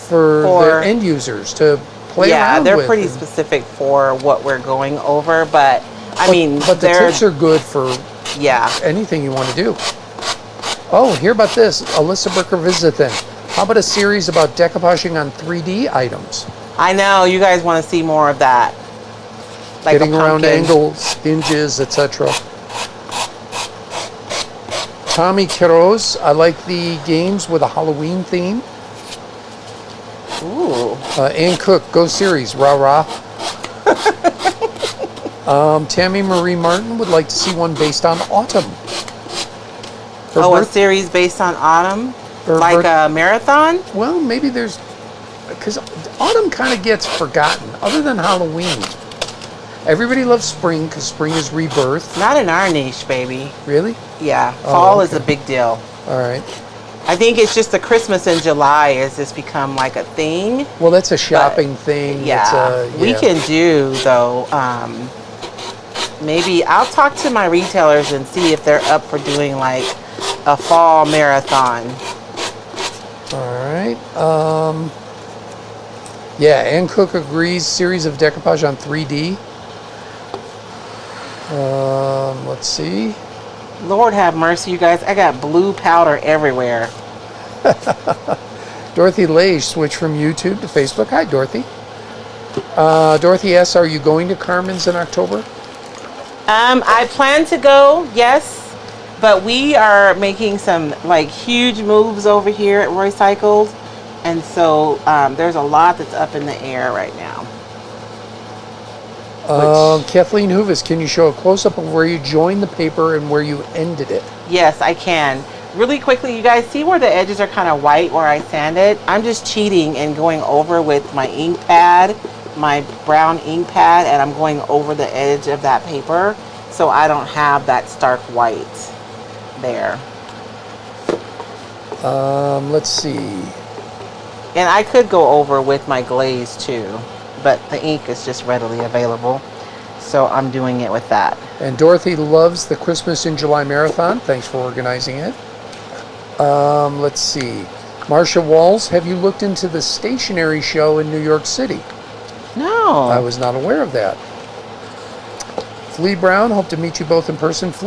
for the end users to play around with. Yeah, they're pretty specific for what we're going over, but the tips are good for anything you want to do. Oh, hear about this. Alyssa Bricker Visithin. How about a series about decoupaging on 3D items? I know, you guys want to see more of that. Like getting around angles, hinges, etc. Tommy Quiroz, I like the games with a Halloween theme. Ooh. Ann Cook, Go Series, rah rah. Tammy Marie Martin would like to see one based on autumn. A series based on autumn? Like a marathon? Well, maybe there's... Because autumn kind of gets forgotten, other than Halloween. Everybody loves spring because spring is rebirth. Not in our niche, baby. Really? Yeah. Fall is a big deal. All right. I think it's just the Christmas in July has just become like a thing. Well, that's a shopping thing. Yeah. We can do, though, maybe I'll talk to my retailers and see if they're up for doing like a fall marathon. All right. Yeah, Ann Cook agrees. Series of decoupage on 3D. Let's see. Lord have mercy, you guys. I got blue powder everywhere. Dorothy Lage switched from YouTube to Facebook. Hi, Dorothy. Dorothy asks, are you going to Carmen's in October? I plan to go, yes. But we are making some like huge moves over here at Royce Cycles. And so there's a lot that's up in the air right now. Kathleen Hoovis, can you show a close-up of where you joined the paper and where you ended it? Yes, I can. Really quickly, you guys see where the edges are kind of white where I sanded? I'm just cheating and going over with my ink pad, my brown ink pad, and I'm going over the edge of that paper so I don't have that stark white there. Let's see. And I could go over with my glaze too, but the ink is just readily available. So I'm doing it with that. And Dorothy loves the Christmas in July Marathon. Thanks for organizing it. Let's see. Marcia Walls, have you looked into the stationery show in New York City? No. I was not aware of that. Flea Brown, hope to meet you both in person. Flea,